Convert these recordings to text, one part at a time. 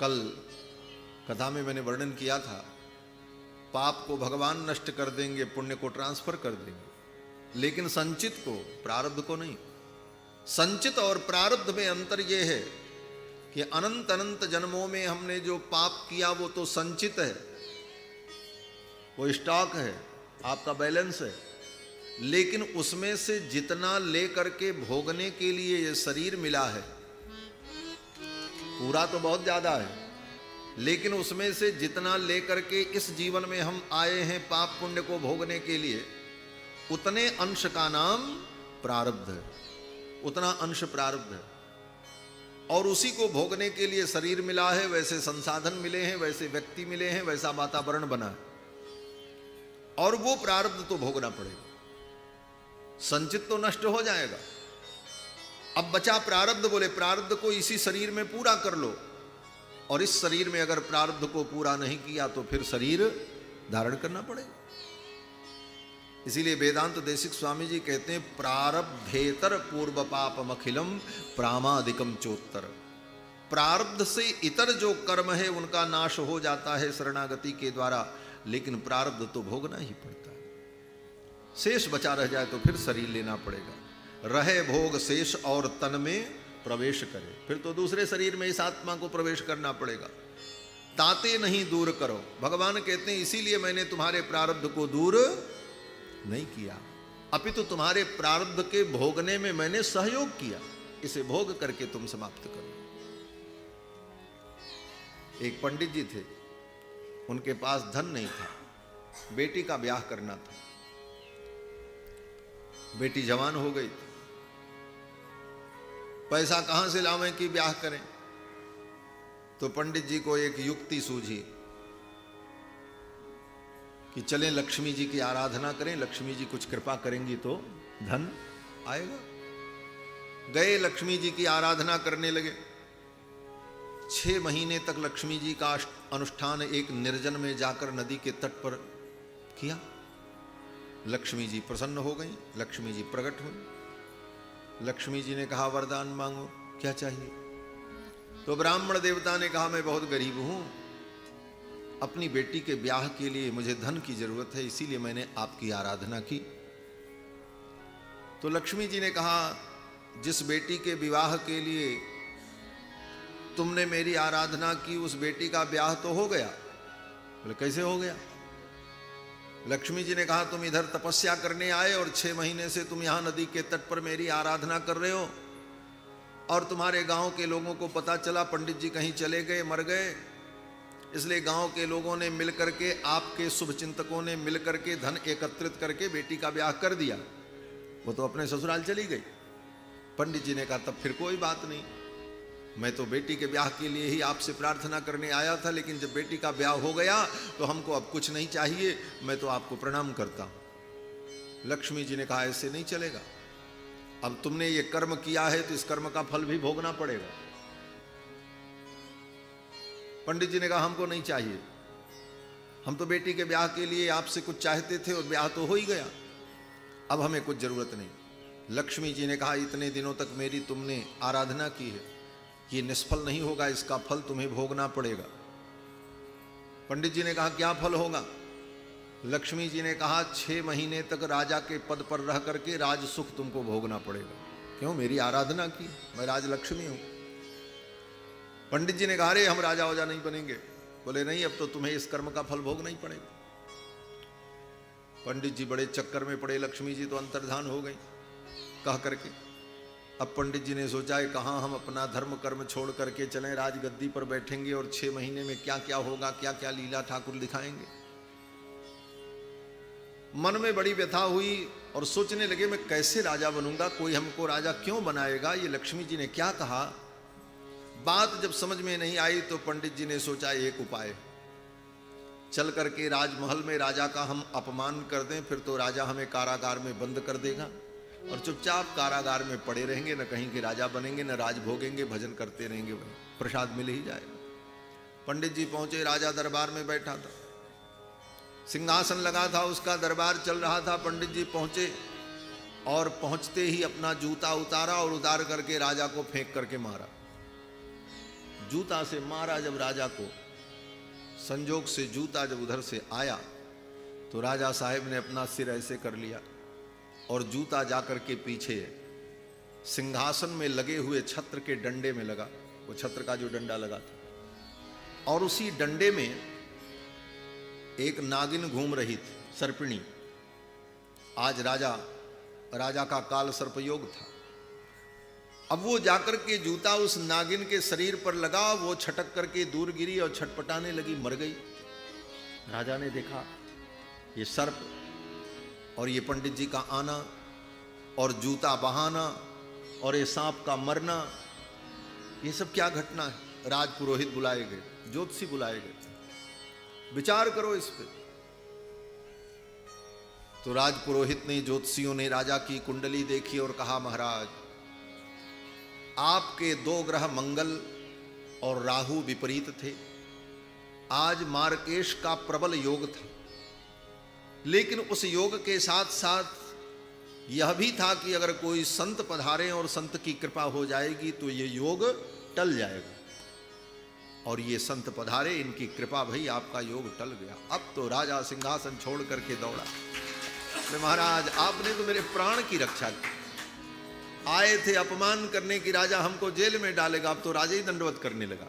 कल कथा में मैंने वर्णन किया था, पाप को भगवान नष्ट कर देंगे, पुण्य को ट्रांसफर कर देंगे, लेकिन संचित को, प्रारब्ध को नहीं। संचित और प्रारब्ध में अंतर यह है कि अनंत अनंत जन्मों में हमने जो पाप किया वो तो संचित है, वो स्टॉक है, आपका बैलेंस है, लेकिन उसमें से जितना लेकर के भोगने के लिए ये शरीर मिला है, पूरा तो बहुत ज्यादा है, लेकिन उसमें से जितना लेकर के इस जीवन में हम आए हैं पाप पुण्य को भोगने के लिए, उतने अंश का नाम प्रारब्ध है, उतना अंश प्रारब्ध है। और उसी को भोगने के लिए शरीर मिला है, वैसे संसाधन मिले हैं, वैसे व्यक्ति मिले हैं, वैसा वातावरण बना है, और वो प्रारब्ध तो भोगना पड़ेगा। संचित तो नष्ट हो जाएगा, अब बचा प्रारब्ध। बोले प्रारब्ध को इसी शरीर में पूरा कर लो, और इस शरीर में अगर प्रारब्ध को पूरा नहीं किया तो फिर शरीर धारण करना पड़ेगा। इसीलिए वेदांत देशिक स्वामी जी कहते हैं, प्रारब्धेतर पूर्व पापम अखिलम प्रामादिकम चोत्तर। प्रारब्ध से इतर जो कर्म है उनका नाश हो जाता है शरणागति के द्वारा, लेकिन प्रारब्ध तो भोगना ही पड़ता है। शेष बचा रह जाए तो फिर शरीर लेना पड़ेगा। रहे भोग शेष और तन में प्रवेश करे, फिर तो दूसरे शरीर में इस आत्मा को प्रवेश करना पड़ेगा। ताते नहीं दूर करो, भगवान कहते हैं इसीलिए मैंने तुम्हारे प्रारब्ध को दूर नहीं किया, अपितु तुम्हारे प्रारब्ध के भोगने में मैंने सहयोग किया, इसे भोग करके तुम समाप्त करो। एक पंडित जी थे, उनके पास धन नहीं था, बेटी का ब्याह करना था, बेटी जवान हो गई, पैसा कहां से लावें कि ब्याह करें। तो पंडित जी को एक युक्ति सूझी कि चलें लक्ष्मी जी की आराधना करें, लक्ष्मी जी कुछ कृपा करेंगी तो धन आएगा। गए लक्ष्मी जी की आराधना करने लगे। 6 महीने तक लक्ष्मी जी का अनुष्ठान एक निर्जन में जाकर नदी के तट पर किया। लक्ष्मी जी प्रसन्न हो गई, लक्ष्मी जी प्रकट हुई। लक्ष्मी जी ने कहा वरदान मांगो, क्या चाहिए। तो ब्राह्मण देवता ने कहा मैं बहुत गरीब हूं, अपनी बेटी के ब्याह के लिए मुझे धन की जरूरत है, इसीलिए मैंने आपकी आराधना की। तो लक्ष्मी जी ने कहा जिस बेटी के विवाह के लिए तुमने मेरी आराधना की, उस बेटी का ब्याह तो हो गया। बोले कैसे हो गया। लक्ष्मी जी ने कहा तुम इधर तपस्या करने आए और 6 महीने से तुम यहां नदी के तट पर मेरी आराधना कर रहे हो, और तुम्हारे गांव के लोगों को पता चला पंडित जी कहीं चले गए, मर गए, इसलिए गांव के लोगों ने मिलकर के, आपके शुभ चिंतकों ने मिलकर के धन एकत्रित करके बेटी का ब्याह कर दिया। वो तो अपने ससुराल चली गई। पंडित जी ने कहा तब फिर कोई बात नहीं, मैं तो बेटी के ब्याह के लिए ही आपसे प्रार्थना करने आया था, लेकिन जब बेटी का ब्याह हो गया तो हमको अब कुछ नहीं चाहिए, मैं तो आपको प्रणाम करता हूं। लक्ष्मी जी ने कहा ऐसे नहीं चलेगा, अब तुमने ये कर्म किया है तो इस कर्म का फल भी भोगना पड़ेगा। पंडित जी ने कहा हमको नहीं चाहिए, हम तो बेटी के ब्याह के लिए आपसे कुछ चाहते थे और ब्याह तो हो ही गया, अब हमें कुछ जरूरत नहीं। लक्ष्मी जी ने कहा इतने दिनों तक मेरी तुमने आराधना की है, ये निष्फल नहीं होगा, इसका फल तुम्हें भोगना पड़ेगा। पंडित जी ने कहा क्या फल होगा। लक्ष्मी जी ने कहा 6 महीने तक राजा के पद पर रह करके राज सुख तुमको भोगना पड़ेगा। क्यों, मेरी आराधना की, मैं राजलक्ष्मी हूं। पंडित जी ने कहा अरे हम राजा वजा नहीं बनेंगे। बोले नहीं, अब तो तुम्हें इस कर्म का फल भोगना ही पड़ेगा। पंडित जी बड़े चक्कर में पड़े, लक्ष्मी जी तो अंतर्धान हो गई कह करके। अब पंडित जी ने सोचा है कहाँ हम अपना धर्म कर्म छोड़ करके चलें, राजगद्दी पर बैठेंगे और 6 महीने में क्या क्या होगा, क्या क्या लीला ठाकुर दिखाएंगे। मन में बड़ी व्यथा हुई और सोचने लगे मैं कैसे राजा बनूंगा, कोई हमको राजा क्यों बनाएगा, ये लक्ष्मी जी ने क्या कहा। बात जब समझ में नहीं आई तो पंडित जी ने सोचा एक उपाय, चल करके राजमहल में राजा का हम अपमान कर दें, फिर तो राजा हमें कारागार में बंद कर देगा और चुपचाप कारागार में पड़े रहेंगे, न कहीं के राजा बनेंगे, न राज भोगेंगे, भजन करते रहेंगे, प्रसाद मिल ही जाएगा। पंडित जी पहुंचे, राजा दरबार में बैठा था, सिंहासन लगा था, उसका दरबार चल रहा था। पंडित जी पहुंचे और पहुंचते ही अपना जूता उतारा और उतार करके राजा को फेंक करके मारा। जूता से मारा जब राजा को, संजोग से जूता जब उधर से आया तो राजा साहब ने अपना सिर ऐसे कर लिया और जूता जाकर के पीछे सिंहासन में लगे हुए छत्र के डंडे में लगा, वो छत्र का जो डंडा लगा था, और उसी डंडे में एक नागिन घूम रही थी, सर्पिणी। आज राजा का काल सर्पयोग था। अब वो जाकर के जूता उस नागिन के शरीर पर लगा, वो छटक करके दूर गिरी और छटपटाने लगी, मर गई। राजा ने देखा ये सर्प और ये पंडित जी का आना और जूता बहाना और ये सांप का मरना, ये सब क्या घटना है। राज पुरोहित बुलाए गए, ज्योतिषी बुलाए गए, विचार करो इस पे। तो राज पुरोहित ने, ज्योतिषियों ने राजा की कुंडली देखी और कहा, महाराज आपके 2 ग्रह मंगल और राहु विपरीत थे। आज मार्केश का प्रबल योग था, लेकिन उस योग के साथ साथ यह भी था कि अगर कोई संत पधारे और संत की कृपा हो जाएगी तो ये योग टल जाएगा। और ये संत पधारे, इनकी कृपा भई, आपका योग टल गया। अब तो राजा सिंहासन छोड़ करके दौड़ा। महाराज आपने तो मेरे प्राण की रक्षा की, आए थे अपमान करने की, राजा हमको जेल में डालेगा, अब तो राजा ही दंडवत करने लगा।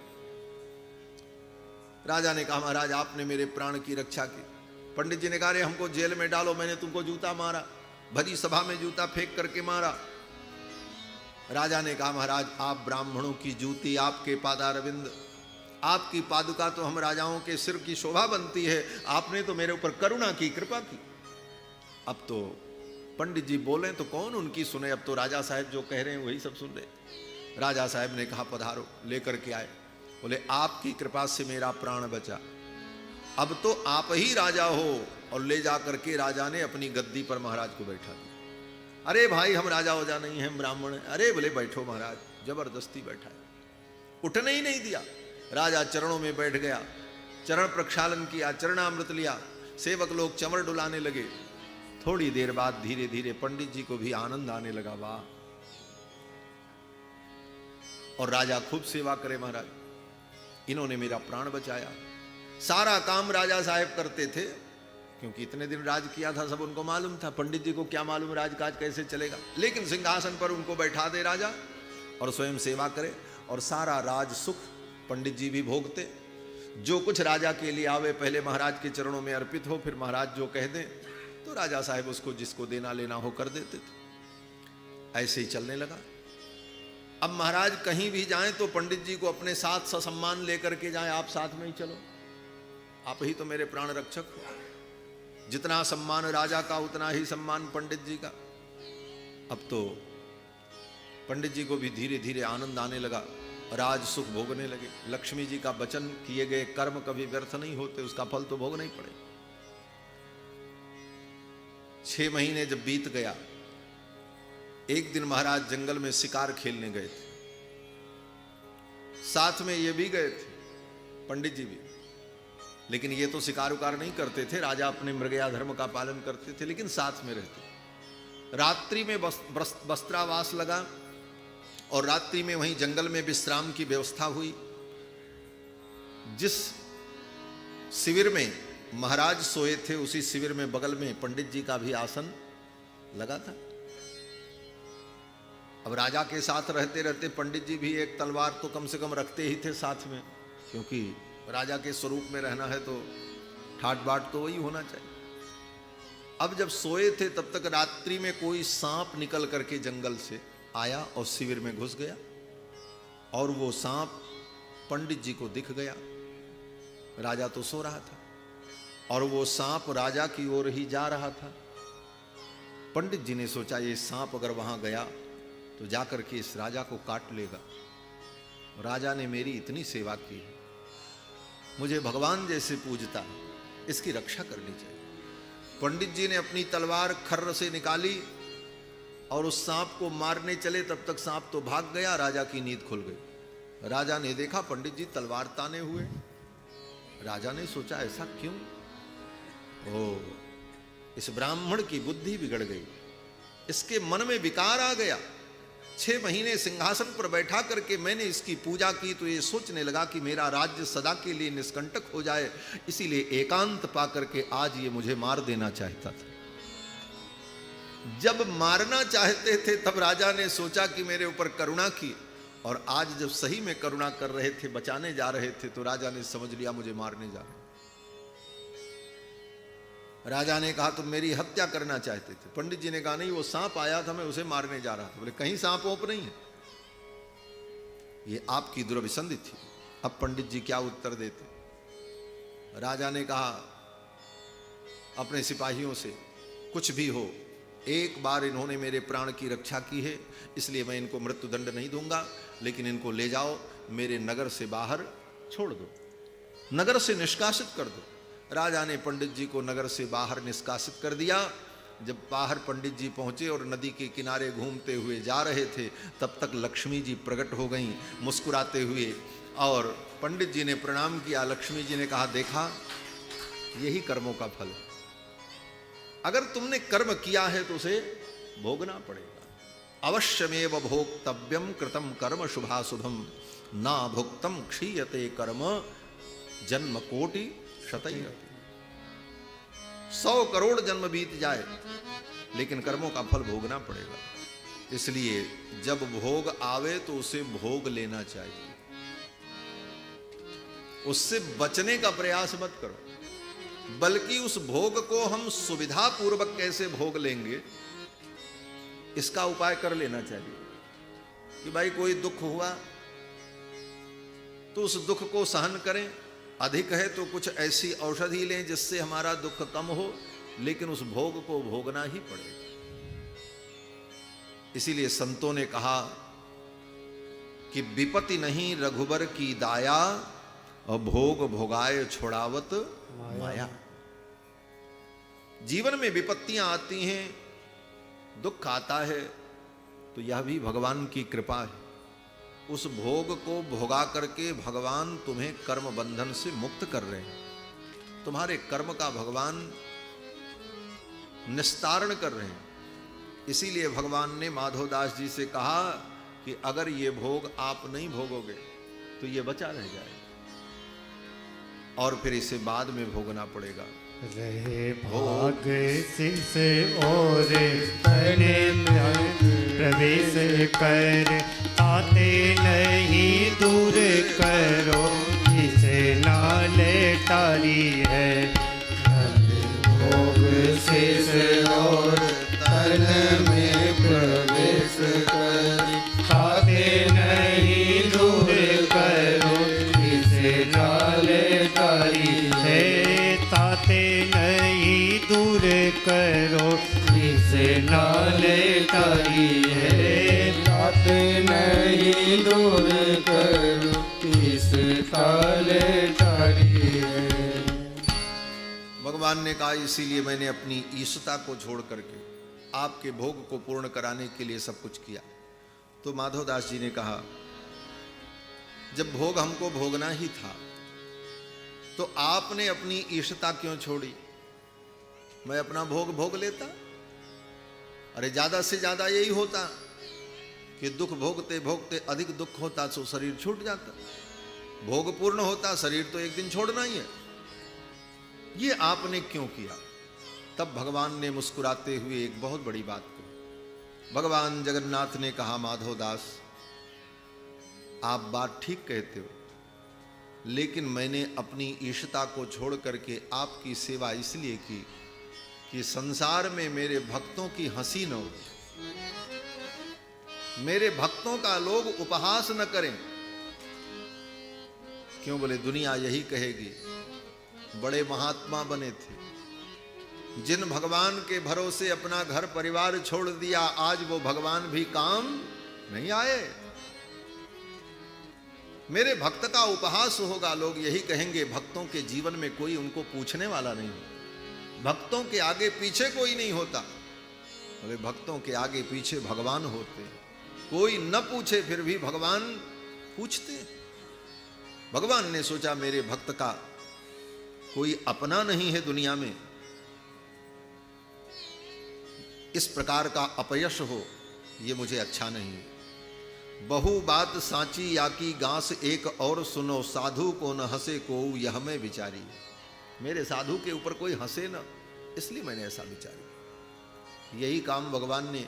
राजा ने कहा, महाराज आपने मेरे प्राण की रक्षा की। पंडित जी ने कहा, अरे हमको जेल में डालो, मैंने तुमको जूता मारा, भरी सभा में जूता फेंक करके मारा। राजा ने कहा, महाराज आप ब्राह्मणों की जूती, आपके पादारविंद, आपकी पादुका तो हम राजाओं के सिर की शोभा बनती है, आपने तो मेरे ऊपर करुणा की, कृपा की। अब तो पंडित जी बोले तो कौन उनकी सुने, अब तो राजा साहब जो कह रहे हैं वही सब सुन रहे। राजा साहब ने कहा, पधारो। लेकर के आए, बोले आपकी कृपा से मेरा प्राण बचा, अब तो आप ही राजा हो। और ले जा करके राजा ने अपनी गद्दी पर महाराज को बैठा दिया। अरे भाई हम राजा हो जा नहीं है, ब्राह्मण है। अरे बोले बैठो महाराज, जबरदस्ती बैठाए, उठने ही नहीं दिया। राजा चरणों में बैठ गया, चरण प्रक्षालन किया, चरणामृत लिया, सेवक लोग चंवर डुलाने लगे। थोड़ी देर बाद धीरे धीरे पंडित जी को भी आनंद आने लगा, वाह। और राजा खूब सेवा करे, महाराज इन्होंने मेरा प्राण बचाया। सारा काम राजा साहब करते थे, क्योंकि इतने दिन राज किया था, सब उनको मालूम था। पंडित जी को क्या मालूम राजकाज कैसे चलेगा, लेकिन सिंहासन पर उनको बैठा दे राजा और स्वयं सेवा करे, और सारा राज सुख पंडित जी भी भोगते। जो कुछ राजा के लिए आवे पहले महाराज के चरणों में अर्पित हो, फिर महाराज जो कह दें तो राजा साहब उसको जिसको देना लेना हो कर देते थे। ऐसे ही चलने लगा। अब महाराज कहीं भी जाएं तो पंडित जी को अपने साथ ससम्मान लेकर के जाएं, आप साथ में ही चलो, आप ही तो मेरे प्राण रक्षक हो। जितना सम्मान राजा का उतना ही सम्मान पंडित जी का। अब तो पंडित जी को भी धीरे धीरे आनंद आने लगा, राज सुख भोगने लगे। लक्ष्मी जी का वचन, किए गए कर्म कभी व्यर्थ नहीं होते, उसका फल तो भोगना ही पड़े। 6 महीने जब बीत गया, एक दिन महाराज जंगल में शिकार खेलने गए थे, साथ में ये भी गए थे, पंडित जी भी। लेकिन ये तो शिकार उकार नहीं करते थे, राजा अपने मृगया धर्म का पालन करते थे, लेकिन साथ में रहते। रात्रि में वस्त्रावास लगा और रात्रि में वहीं जंगल में विश्राम की व्यवस्था हुई। जिस शिविर में महाराज सोए थे उसी शिविर में बगल में पंडित जी का भी आसन लगा था। अब राजा के साथ रहते रहते पंडित जी भी एक तलवार तो कम से कम रखते ही थे साथ में, क्योंकि राजा के स्वरूप में रहना है तो ठाट बाट तो वही होना चाहिए। अब जब सोए थे तब तक रात्रि में कोई सांप निकल करके जंगल से आया और शिविर में घुस गया, और वो सांप पंडित जी को दिख गया। राजा तो सो रहा था और वो सांप राजा की ओर ही जा रहा था। पंडित जी ने सोचा ये सांप अगर वहां गया तो जाकर के इस राजा को काट लेगा। राजा ने मेरी इतनी सेवा की है, मुझे भगवान जैसे पूजता है, इसकी रक्षा करनी चाहिए। पंडित जी ने अपनी तलवार खर्र से निकाली और उस सांप को मारने चले, तब तक सांप तो भाग गया, राजा की नींद खुल गई। राजा ने देखा पंडित जी तलवार ताने हुए। राजा ने सोचा ऐसा क्यों? ओ, इस ब्राह्मण की बुद्धि बिगड़ गई, इसके मन में विकार आ गया। 6 महीने सिंहासन पर बैठा करके मैंने इसकी पूजा की तो ये सोचने लगा कि मेरा राज्य सदा के लिए निष्कंटक हो जाए, इसीलिए एकांत पा करके आज ये मुझे मार देना चाहता था। जब मारना चाहते थे तब राजा ने सोचा कि मेरे ऊपर करुणा की, और आज जब सही में करुणा कर रहे थे, बचाने जा रहे थे, तो राजा ने समझ लिया मुझे मारने जा रहे। राजा ने कहा तुम मेरी हत्या करना चाहते थे। पंडित जी ने कहा नहीं, वो सांप आया था, मैं उसे मारने जा रहा था। बोले कहीं सांप ओप नहीं है, ये आपकी दुर्विसंधि थी। अब पंडित जी क्या उत्तर देते? राजा ने कहा अपने सिपाहियों से, कुछ भी हो, एक बार इन्होंने मेरे प्राण की रक्षा की है, इसलिए मैं इनको मृत्युदंड नहीं दूंगा, लेकिन इनको ले जाओ, मेरे नगर से बाहर छोड़ दो, नगर से निष्कासित कर दो। राजा ने पंडित जी को नगर से बाहर निष्कासित कर दिया। जब बाहर पंडित जी पहुंचे और नदी के किनारे घूमते हुए जा रहे थे, तब तक लक्ष्मी जी प्रकट हो गईं मुस्कुराते हुए, और पंडित जी ने प्रणाम किया। लक्ष्मी जी ने कहा देखा, यही कर्मों का फल है, अगर तुमने कर्म किया है तो उसे भोगना पड़ेगा। अवश्यमेव भोक्तव्यम कृतम कर्म शुभाशुभम, ना भुक्तम क्षीयते कर्म जन्म कोटि शतैः। 100 करोड़ जन्म बीत जाए लेकिन कर्मों का फल भोगना पड़ेगा। इसलिए जब भोग आवे तो उसे भोग लेना चाहिए, उससे बचने का प्रयास मत करो, बल्कि उस भोग को हम सुविधा पूर्वक कैसे भोग लेंगे इसका उपाय कर लेना चाहिए। कि भाई कोई दुख हुआ तो उस दुख को सहन करें, अधिक है तो कुछ ऐसी औषधि लें जिससे हमारा दुख कम हो, लेकिन उस भोग को भोगना ही पड़ेगा। इसीलिए संतों ने कहा कि विपत्ति नहीं रघुबर की दाया, और भोग भोगाए छोड़ावत माया। जीवन में विपत्तियां आती हैं, दुख आता है, तो यह भी भगवान की कृपा है। उस भोग को भोगा करके भगवान तुम्हें कर्म बंधन से मुक्त कर रहे हैं, तुम्हारे कर्म का भगवान निस्तारण कर रहे हैं। इसीलिए भगवान ने माधवदास जी से कहा कि अगर ये भोग आप नहीं भोगोगे तो ये बचा रह जाएगा, और फिर इसे बाद में भोगना पड़ेगा। रहे भाग सिस और तने प्रवेश कर, आते नहीं दूर करो, इसे नाले तारी है। भोग सिस और तन में प्रवेश कर, आते नहीं दूर करो, इसे नाले तारी है। ताते नहीं दूर करो, इसे नाले तारी है। ताते नहीं दूर करो, इस ताले तारी है। भगवान ने कहा इसीलिए मैंने अपनी ईशता को छोड़ करके आपके भोग को पूर्ण कराने के लिए सब कुछ किया। तो माधवदास जी ने कहा जब भोग हमको भोगना ही था तो आपने अपनी ईशता क्यों छोड़ी? मैं अपना भोग भोग लेता। अरे ज्यादा से ज्यादा यही होता कि दुख भोगते भोगते अधिक दुख होता तो शरीर छूट जाता, भोग पूर्ण होता, शरीर तो एक दिन छोड़ना ही है। ये आपने क्यों किया? तब भगवान ने मुस्कुराते हुए एक बहुत बड़ी बात कही। भगवान जगन्नाथ ने कहा माधवदास आप बात ठीक कहते हो, लेकिन मैंने अपनी ईशता को छोड़ करके आपकी सेवा इसलिए की कि संसार में मेरे भक्तों की हंसी न हो, मेरे भक्तों का लोग उपहास न करें। क्यों? बोले दुनिया यही कहेगी बड़े महात्मा बने थे, जिन भगवान के भरोसे अपना घर परिवार छोड़ दिया, आज वो भगवान भी काम नहीं आए। मेरे भक्त का उपहास होगा, लोग यही कहेंगे भक्तों के जीवन में कोई उनको पूछने वाला नहीं, भक्तों के आगे पीछे कोई नहीं होता। बोले भक्तों के आगे पीछे भगवान होते, कोई न पूछे फिर भी भगवान पूछते। भगवान ने सोचा मेरे भक्त का कोई अपना नहीं है दुनिया में, इस प्रकार का अपयश हो ये मुझे अच्छा नहीं। बहु बात सांची या की गांस एक और सुनो, साधु को न हंसे को यह मैं विचारी। मेरे साधु के ऊपर कोई हंसे न, इसलिए मैंने ऐसा विचार। यही काम भगवान ने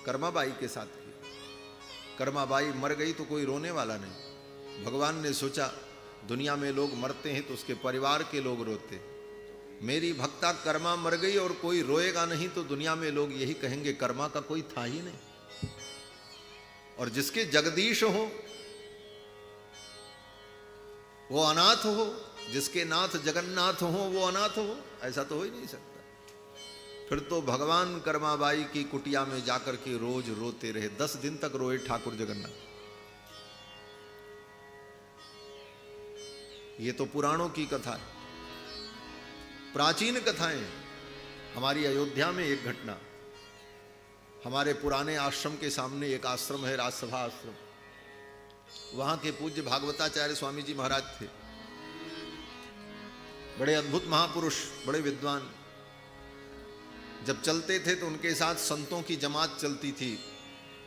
कर्माबाई के साथ किया। कर्माबाई मर गई तो कोई रोने वाला नहीं। भगवान ने सोचा दुनिया में लोग मरते हैं तो उसके परिवार के लोग रोते, मेरी भक्ता कर्मा मर गई और कोई रोएगा नहीं तो दुनिया में लोग यही कहेंगे कर्मा का कोई था ही नहीं। और जिसके जगदीश हो वो अनाथ हो, जिसके नाथ जगन्नाथ हो वो अनाथ हो, ऐसा तो हो ही नहीं सकता। फिर तो भगवान कर्माबाई की कुटिया में जाकर के रोज रोते रहे। 10 दिन तक रोए ठाकुर जगन्नाथ। ये तो पुराणों की कथा है, प्राचीन कथाएं। हमारी अयोध्या में एक घटना, हमारे पुराने आश्रम के सामने एक आश्रम है, राजसभा आश्रम। वहां के पूज्य भागवताचार्य स्वामी जी महाराज थे, बड़े अद्भुत महापुरुष, बड़े विद्वान। जब चलते थे तो उनके साथ संतों की जमात चलती थी।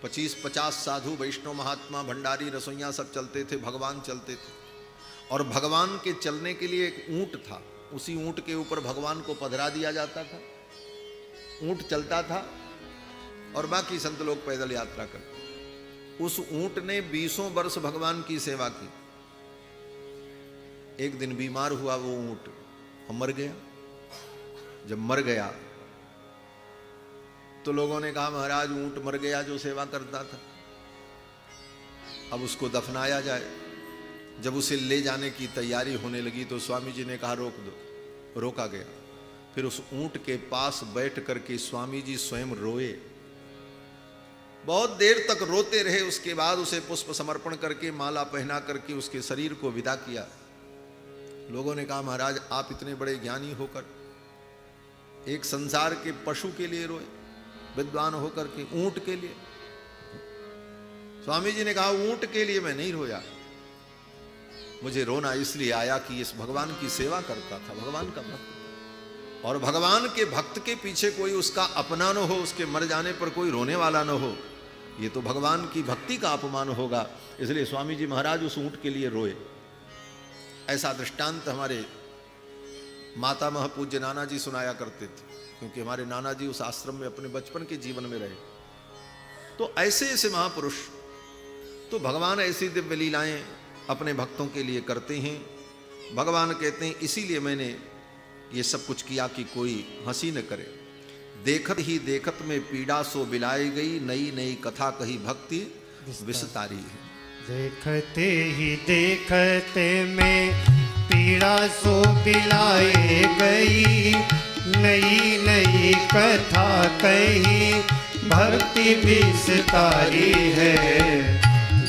25-50 साधु, वैष्णव महात्मा, भंडारी, रसोइया सब चलते थे। भगवान चलते थे और भगवान के चलने के लिए एक ऊंट था। उसी ऊंट के ऊपर भगवान को पधरा दिया जाता था। ऊंट चलता था और बाकी संत लोग पैदल यात्रा करते। उस ऊंट ने 20 वर्ष भगवान की सेवा की। एक दिन बीमार हुआ वो ऊंट और मर गया। जब मर गया तो लोगों ने कहा महाराज ऊंट मर गया जो सेवा करता था, अब उसको दफनाया जाए। जब उसे ले जाने की तैयारी होने लगी तो स्वामी जी ने कहा रोक दो। रोका गया। फिर उस ऊंट के पास बैठ करके स्वामी जी स्वयं रोए। बहुत देर तक रोते रहे। उसके बाद उसे पुष्प समर्पण करके माला पहना करके उसके शरीर को विदा किया। लोगों ने कहा महाराज आप इतने बड़े ज्ञानी होकर एक संसार के पशु के लिए रोए, विद्वान होकर के ऊंट के लिए। स्वामी जी ने कहा ऊंट के लिए मैं नहीं रोया, मुझे रोना इसलिए आया कि इस भगवान की सेवा करता था, भगवान का भक्त। और भगवान के भक्त के पीछे कोई उसका अपना न हो, उसके मर जाने पर कोई रोने वाला न हो, ये तो भगवान की भक्ति का अपमान होगा। इसलिए स्वामी जी महाराज उस ऊंट के लिए रोए। ऐसा दृष्टांत हमारे मातामह पूज्य नाना जी सुनाया करते थे, क्योंकि हमारे नाना जी उस आश्रम में अपने बचपन के जीवन में रहे। तो ऐसे ऐसे महापुरुष, तो भगवान ऐसी दिव्य लीलाएं अपने भक्तों के लिए करते हैं। भगवान कहते हैं इसीलिए मैंने ये सब कुछ किया कि कोई हंसी न करे। देखत ही देखत में पीड़ा सो बिलाई गई, नई नई कथा कही भक्ति विस्तारी है। देखते ही देखते में पीड़ा सो बिलाई गई, नई नई कथा कही भक्ति विस्तारी है।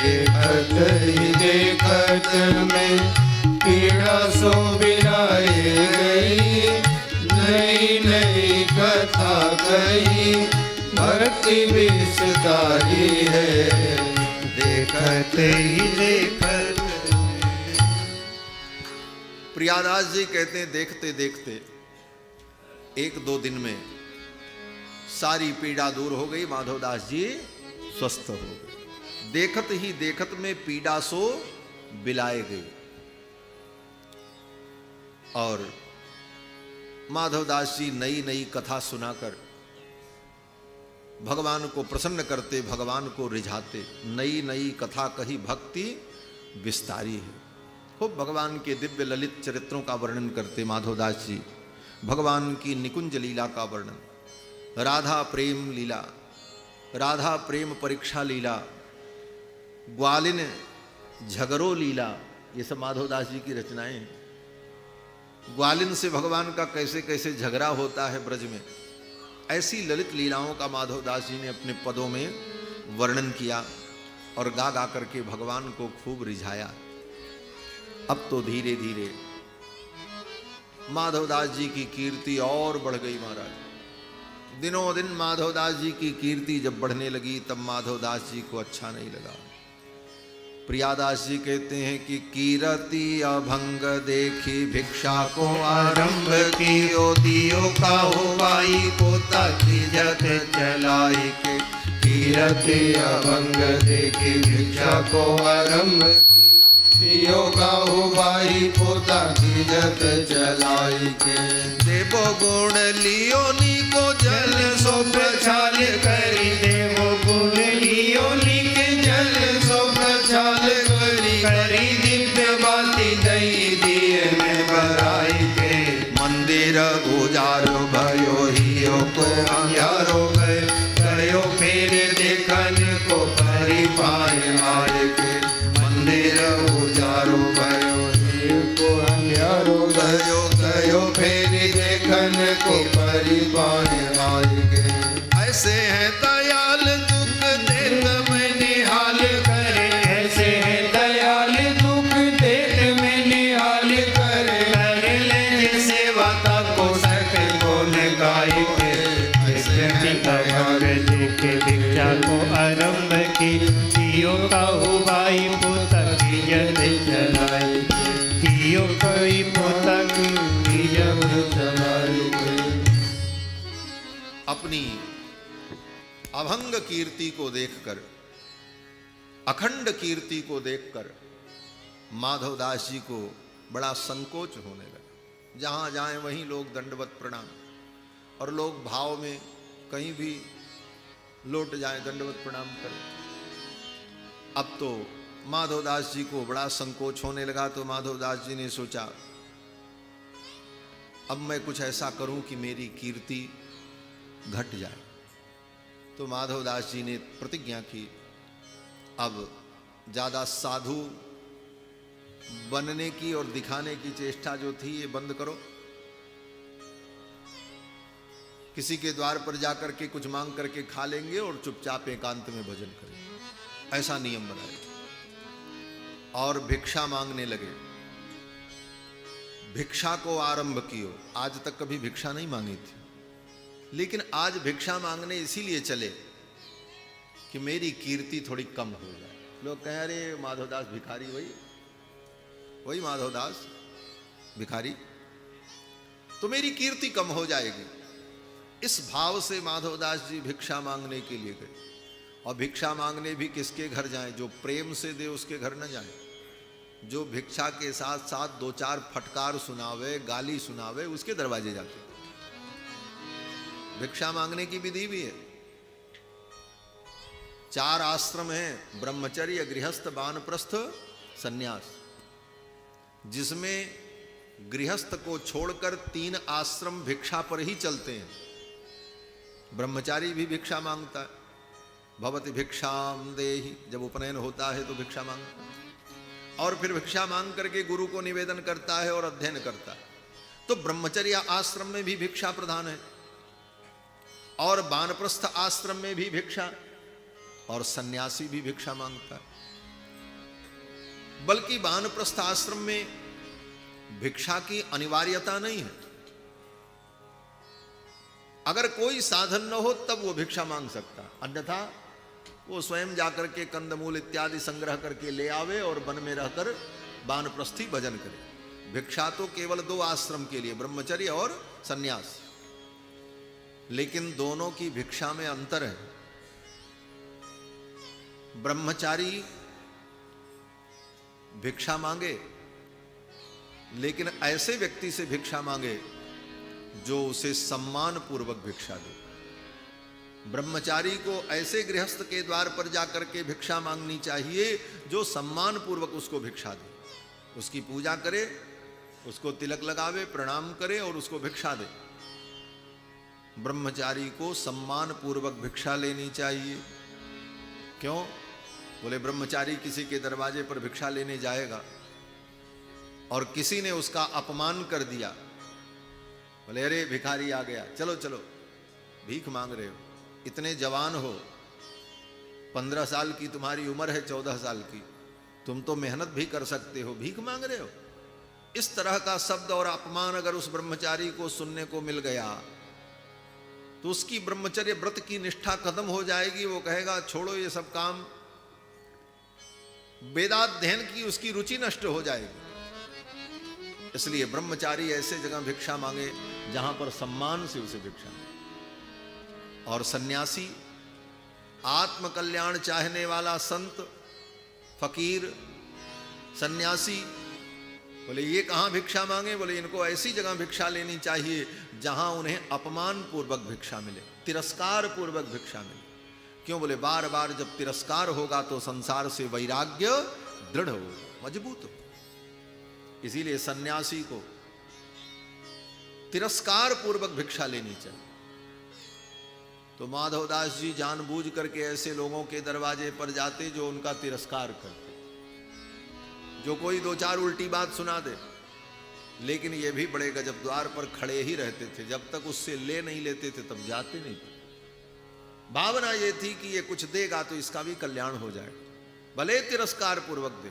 देखत ही देखत में पीड़ा सो बिलाई गई, नई नई कथा कही भक्ति विस्तारी है। देखत ही देखत। प्रियादास जी कहते हैं देखते देखते 1-2 दिन में सारी पीड़ा दूर हो गई, माधवदास जी स्वस्थ हो गए। देखत ही देखत में पीड़ा सो बिलाए गई। और माधवदास जी नई नई कथा सुनाकर भगवान को प्रसन्न करते, भगवान को रिझाते। नई नई कथा कही भक्ति विस्तारी है। खूब भगवान के दिव्य ललित चरित्रों का वर्णन करते माधवदास जी। भगवान की निकुंज लीला का वर्णन, राधा प्रेम लीला, राधा प्रेम परीक्षा लीला, ग्वालिन झगड़ो लीला, ये सब माधवदास जी की रचनाएं हैं। ग्वालिन से भगवान का कैसे कैसे झगड़ा होता है ब्रज में, ऐसी ललित लीलाओं का माधवदास जी ने अपने पदों में वर्णन किया और गा गा करके भगवान को खूब रिझाया। अब तो धीरे धीरे माधवदास जी की कीर्ति और बढ़ गई महाराज। दिनों दिन माधवदास जी की कीर्ति जब बढ़ने लगी तब माधवदास जी को अच्छा नहीं लगा। प्रियादास जी कहते हैं कि कीरति अभंग देखी भिक्षा को आरंभ कियो, दियो का हो बाई पोता की जत चलाई के। रति अभंग देखी भिक्षा को आरंभ कियो गाहु भाई पोता की जत चलाई के देवो गुण लियो नी को जल सो प्रछाल करी देवो गुण लियो लिख जल सो प्रचाल करी दिव्य बाती दई दिए में बराई के मंदिर उजारो भयो हियो को अंधारो गए गयो फिर देखन को परी पाए आए के मंदिर उजारो भयो हियो को अंधारो गयो गयो फिर देखन को परी पाए आए के ऐसे है दयाल दुख देत में निहाल करे ऐसे है दयाल दुख देत में निहाल करे कर ले सेवा को सक बोल गाय के ऐसे है दयाल के भिक्षा को आरंभ की कियो काहू भाई पोता की जत चलाई कियो कोई पोता की जत चलाई अपनी अभंग कीर्ति को देखकर, अखंड कीर्ति को देखकर माधवदास जी को बड़ा संकोच होने लगा। जहां जाएं वहीं लोग दंडवत प्रणाम, और लोग भाव में कहीं भी लौट जाएं दंडवत प्रणाम करें। अब तो माधवदास जी को बड़ा संकोच होने लगा। तो माधवदास जी ने सोचा अब मैं कुछ ऐसा करूं कि मेरी कीर्ति घट जाए। तो माधवदास जी ने प्रतिज्ञा की अब ज्यादा साधु बनने की और दिखाने की चेष्टा जो थी ये बंद करो। किसी के द्वार पर जाकर के कुछ मांग करके खा लेंगे और चुपचाप एकांत में भजन करेंगे, ऐसा नियम बनाए। और भिक्षा मांगने लगे। भिक्षा को आरंभ कियो। आज तक कभी भिक्षा नहीं मांगी थी, लेकिन आज भिक्षा मांगने इसीलिए चले कि मेरी कीर्ति थोड़ी कम हो जाए। लोग कह रहे माधवदास भिखारी, वही माधवदास भिखारी, तो मेरी कीर्ति कम हो जाएगी। इस भाव से माधवदास जी भिक्षा मांगने के लिए गए। और भिक्षा मांगने भी किसके घर जाएं? जो प्रेम से दे उसके घर न जाएं। जो भिक्षा के साथ साथ दो चार फटकार सुनावे, गाली सुनावे, उसके दरवाजे जाते। भिक्षा मांगने की विधि भी है। 4 आश्रम हैं, ब्रह्मचर्य, गृहस्थ, वानप्रस्थ, सन्यास, जिसमें गृहस्थ को छोड़कर 3 आश्रम भिक्षा पर ही चलते हैं। ब्रह्मचारी भी भिक्षा मांगता है, भवति भिक्षाम देहि, जब उपनयन होता है तो भिक्षा मांगता है, और फिर भिक्षा मांग करके गुरु को निवेदन करता है और अध्ययन करता है। तो ब्रह्मचर्य आश्रम में भी भिक्षा प्रधान है, और वानप्रस्थ आश्रम में भी भिक्षा, और सन्यासी भी भिक्षा मांगता है। बल्कि वानप्रस्थ आश्रम में भिक्षा की अनिवार्यता नहीं है। अगर कोई साधन न हो तब वो भिक्षा मांग सकता, अन्यथा वो स्वयं जाकर के कंदमूल इत्यादि संग्रह करके ले आवे और वन में रहकर वानप्रस्थी भजन करे। भिक्षा तो केवल 2 आश्रम के लिए, ब्रह्मचर्य और सन्यास। लेकिन दोनों की भिक्षा में अंतर है। ब्रह्मचारी भिक्षा मांगे, लेकिन ऐसे व्यक्ति से भिक्षा मांगे जो उसे सम्मान पूर्वक भिक्षा दे। ब्रह्मचारी को ऐसे गृहस्थ के द्वार पर जाकर के भिक्षा मांगनी चाहिए जो सम्मान पूर्वक उसको भिक्षा दे, उसकी पूजा करे, उसको तिलक लगावे, प्रणाम करे और उसको भिक्षा दे। ब्रह्मचारी को सम्मान पूर्वक भिक्षा लेनी चाहिए। क्यों? बोले ब्रह्मचारी किसी के दरवाजे पर भिक्षा लेने जाएगा और किसी ने उसका अपमान कर दिया, बोले अरे भिखारी आ गया, चलो चलो भीख मांग रहे हो, इतने जवान हो, 15 साल की तुम्हारी उम्र है, 14 साल की, तुम तो मेहनत भी कर सकते हो, भीख मांग रहे हो। इस तरह का शब्द और अपमान अगर उस ब्रह्मचारी को सुनने को मिल गया तो उसकी ब्रह्मचर्य व्रत की निष्ठा खत्म हो जाएगी। वो कहेगा छोड़ो ये सब काम, वेदाध्ययन की उसकी रुचि नष्ट हो जाएगी। इसलिए ब्रह्मचारी ऐसे जगह भिक्षा मांगे जहां पर सम्मान से उसे भिक्षा मिले। और सन्यासी आत्म कल्याण चाहने वाला संत, फकीर, सन्यासी, बोले ये कहाँ भिक्षा मांगे? बोले इनको ऐसी जगह भिक्षा लेनी चाहिए जहां उन्हें अपमान पूर्वक भिक्षा मिले, तिरस्कार पूर्वक भिक्षा मिले। क्यों? बोले बार बार जब तिरस्कार होगा तो संसार से वैराग्य दृढ़ होगा, मजबूत हो। इसीलिए सन्यासी को तिरस्कार पूर्वक भिक्षा लेनी चाहिए। तो माधवदास जी जानबूझ करके ऐसे लोगों के दरवाजे पर जाते जो उनका तिरस्कार करते, जो कोई दो चार उल्टी बात सुना दे, लेकिन ये भी बड़े गजब द्वार पर खड़े ही रहते थे, जब तक उससे ले नहीं लेते थे तब जाते नहीं थे। भावना ये थी कि ये कुछ देगा तो इसका भी कल्याण हो जाएगा, भले तिरस्कार पूर्वक दे।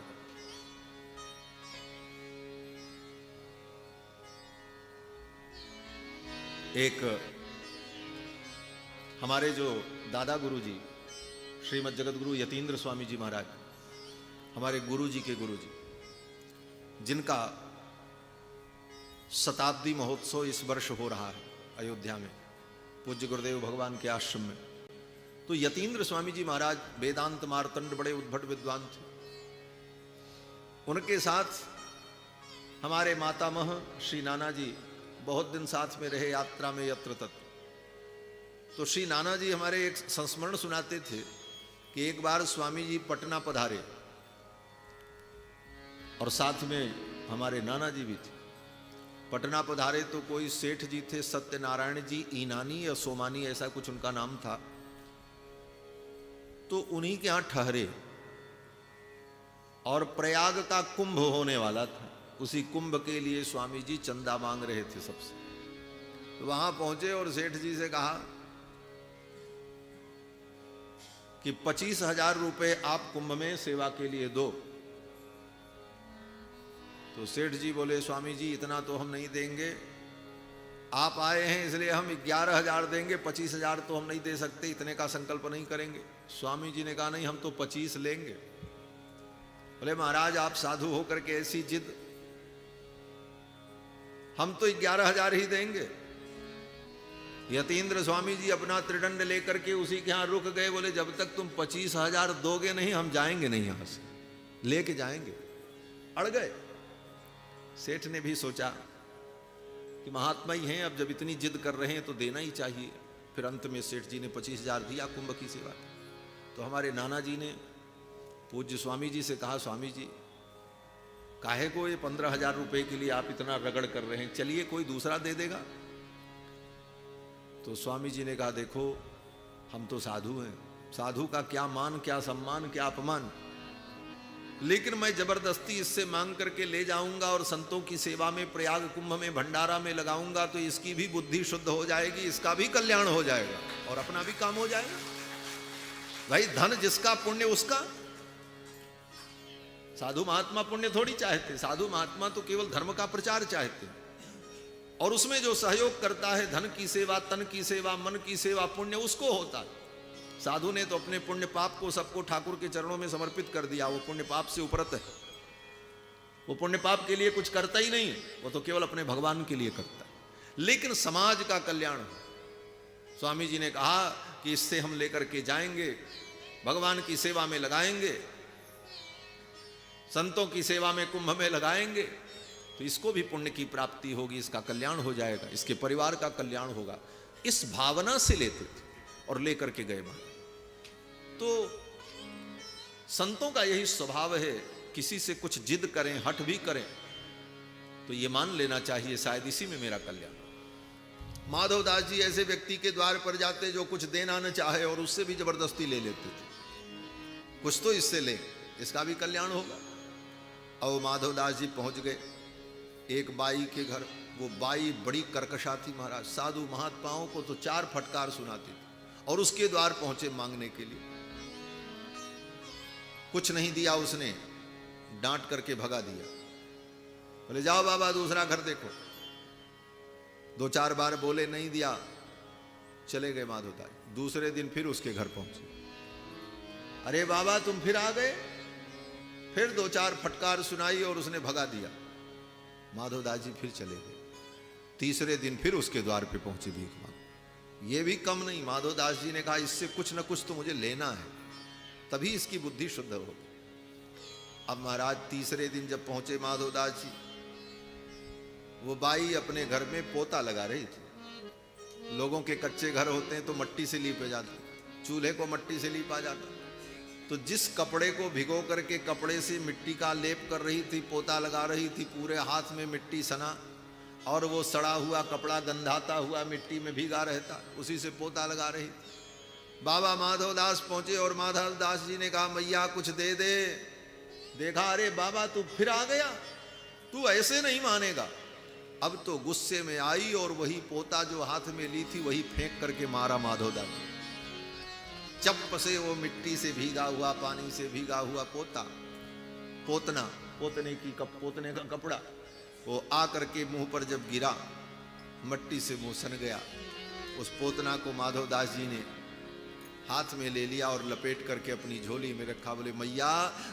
एक हमारे जो दादा गुरु जी श्रीमद जगत गुरु यतीन्द्र स्वामी जी महाराज, हमारे गुरु जी के गुरु जी, जिनका शताब्दी महोत्सव इस वर्ष हो रहा है अयोध्या में, पूज्य गुरुदेव भगवान के आश्रम में। तो यतीन्द्र स्वामी जी महाराज वेदांत मार्तंड बड़े उद्भट विद्वान थे। उनके साथ हमारे मातामह श्री नाना जी बहुत दिन साथ में रहे यात्रा में यत्र तत्र। तो श्री नाना जी हमारे एक संस्मरण सुनाते थे कि एक बार स्वामी जी पटना पधारे और साथ में हमारे नाना जी भी थे। पटना पधारे तो कोई सेठ जी थे, सत्यनारायण जी ईनानी या सोमानी ऐसा कुछ उनका नाम था। तो उन्हीं के यहां ठहरे और प्रयाग का कुंभ होने वाला था, उसी कुंभ के लिए स्वामी जी चंदा मांग रहे थे सबसे। तो वहां पहुंचे और सेठ जी से कहा कि 25,000 रुपए आप कुंभ में सेवा के लिए दो। तो सेठ जी बोले स्वामी जी इतना तो हम नहीं देंगे, आप आए हैं इसलिए हम 11,000 देंगे, 25,000 तो हम नहीं दे सकते, इतने का संकल्प नहीं करेंगे। स्वामी जी ने कहा नहीं हम तो 25 लेंगे। बोले महाराज आप साधु होकर के ऐसी जिद, हम तो 11,000 ही देंगे। यतीन्द्र स्वामी जी अपना त्रिदंड लेकर के उसी के यहां रुक गए। बोले जब तक तुम 25,000 दोगे नहीं हम जाएंगे नहीं यहां से, लेके जाएंगे। अड़ गए। सेठ ने भी सोचा कि महात्मा ही हैं, अब जब इतनी जिद कर रहे हैं तो देना ही चाहिए। फिर अंत में सेठ जी ने 25,000 दिया कुंभ की सेवा। तो हमारे नाना जी ने पूज्य स्वामी जी से कहा स्वामी जी काहे को ये 15,000 रुपए के लिए आप इतना रगड़ कर रहे हैं, चलिए कोई दूसरा दे देगा। तो स्वामी जी ने कहा देखो हम तो साधु हैं, साधु का क्या मान क्या सम्मान क्या अपमान, लेकिन मैं जबरदस्ती इससे मांग करके ले जाऊंगा और संतों की सेवा में प्रयाग कुंभ में भंडारा में लगाऊंगा तो इसकी भी बुद्धि शुद्ध हो जाएगी, इसका भी कल्याण हो जाएगा और अपना भी काम हो जाएगा। भाई धन जिसका पुण्य उसका। साधु महात्मा पुण्य थोड़ी चाहते, साधु महात्मा तो केवल धर्म का प्रचार चाहते हैं और उसमें जो सहयोग करता है धन की सेवा, तन की सेवा, मन की सेवा, पुण्य उसको होता है। साधु ने तो अपने पुण्य पाप को सबको ठाकुर के चरणों में समर्पित कर दिया, वो पुण्य पाप से उपरत है, वो पुण्य पाप के लिए कुछ करता ही नहीं है, वो तो केवल अपने भगवान के लिए करता है। लेकिन समाज का कल्याण हो। स्वामी जी ने कहा कि इससे हम लेकर के जाएंगे, भगवान की सेवा में लगाएंगे, संतों की सेवा में कुंभ में लगाएंगे तो इसको भी पुण्य की प्राप्ति होगी, इसका कल्याण हो जाएगा, इसके परिवार का कल्याण होगा। इस भावना से लेते थे और लेकर के गए वहां। तो संतों का यही स्वभाव है, किसी से कुछ जिद करें, हठ भी करें तो ये मान लेना चाहिए शायद इसी में मेरा कल्याण। माधवदास जी ऐसे व्यक्ति के द्वार पर जाते जो कुछ देना न चाहे और उससे भी जबरदस्ती ले लेते थे, कुछ तो इससे ले, इसका भी कल्याण होगा। और माधवदास जी पहुंच गए एक बाई के घर। वो बाई बड़ी कर्कशा थी महाराज, साधु महात्माओं को तो 4 फटकार सुनाती थी और उसके द्वार पहुंचे मांगने के लिए। कुछ नहीं दिया उसने, डांट करके भगा दिया। बोले जाओ बाबा दूसरा घर देखो। 2-4 बार बोले, नहीं दिया, चले गए माधवदास। दूसरे दिन फिर उसके घर पहुंचे। अरे बाबा तुम फिर आ गए। फिर 2-4 फटकार सुनाई और उसने भगा दिया। माधवदास जी फिर चले गए। तीसरे दिन फिर उसके द्वार पे पहुंचे भीख मांग। ये भी कम नहीं, माधवदास जी ने कहा इससे कुछ न कुछ तो मुझे लेना है, तभी इसकी बुद्धि शुद्ध हो। अब महाराज तीसरे दिन जब पहुंचे माधवदास जी, वो बाई अपने घर में पोता लगा रही थी। लोगों के कच्चे घर होते हैं तो मट्टी से लीपे जाते, चूल्हे को मट्टी से लीपा जाता। तो जिस कपड़े को भिगो करके कपड़े से मिट्टी का लेप कर रही थी, पोता लगा रही थी, पूरे हाथ में मिट्टी सना, और वो सड़ा हुआ कपड़ा गंधाता हुआ मिट्टी में भीगा रहता, उसी से पोता लगा रही थी। बाबा माधवदास पहुंचे और माधवदास जी ने कहा मैया कुछ दे दे। देखा, अरे बाबा तू फिर आ गया, तू ऐसे नहीं मानेगा। अब तो गुस्से में आई और वही पोता जो हाथ में ली थी वही फेंक करके मारा माधवदास जी। चप्प से वो मिट्टी से भीगा हुआ, पानी से भीगा हुआ पोता, पोतने का कपड़ा, वो आ करके मुंह पर जब गिरा, मट्टी से मुंह सन गया। उस पोतना को माधवदास जी ने हाथ में ले लिया और लपेट करके अपनी झोली में रखा। बोले मैया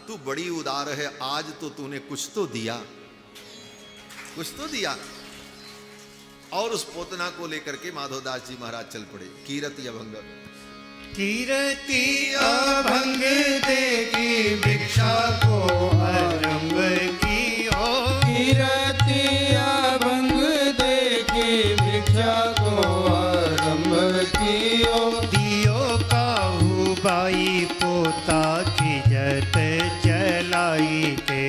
तू बड़ी उदार है, आज तो तूने कुछ तो दिया, कुछ तो दिया। और उस पोतना को लेकर के माधवदास जी महाराज चल पड़े। कीरति अभंग, कीरति अभंग देगी भिक्षा को आरंभ कियो। कीरति अभंग देगी भिक्षा को आरंभ कियो। दियो काहू बाई पोता की जत चलाई के।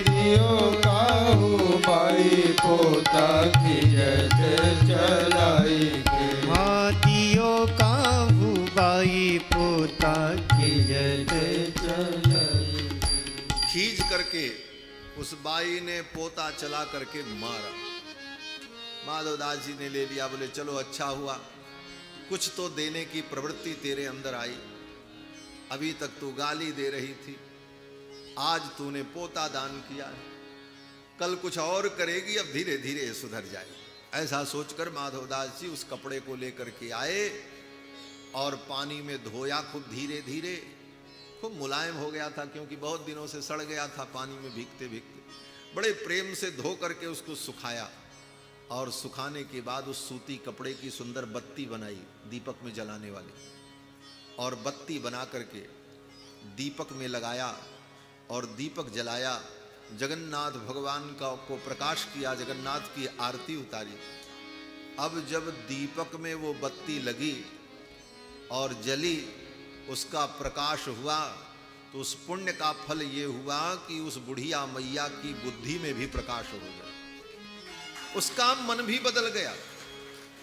दियो काहू बाई पोता की जत चलाई के। हाँ दियो काहू बाई पोता की जत चलाई। खींच करके उस बाई ने पोता चला करके मारा। माधवदास जी ने ले लिया। बोले चलो अच्छा हुआ, कुछ तो देने की प्रवृत्ति तेरे अंदर आई। अभी तक तू गाली दे रही थी, आज तूने पोता दान किया है, कल कुछ और करेगी, अब धीरे धीरे सुधर जाए। ऐसा सोचकर माधवदास जी उस कपड़े को लेकर के आए और पानी में धोया खूब धीरे धीरे। खूब मुलायम हो गया था क्योंकि बहुत दिनों से सड़ गया था पानी में भीगते भीगते। बड़े प्रेम से धो करके उसको सुखाया और सुखाने के बाद उस सूती कपड़े की सुंदर बत्ती बनाई दीपक में जलाने वाली, और बत्ती बना करके दीपक में लगाया और दीपक जलाया। जगन्नाथ भगवान को प्रकाश किया, जगन्नाथ की आरती उतारी। अब जब दीपक में वो बत्ती लगी और जली, उसका प्रकाश हुआ, तो उस पुण्य का फल ये हुआ कि उस बुढ़िया मैया की बुद्धि में भी प्रकाश हो गया, उसका मन भी बदल गया,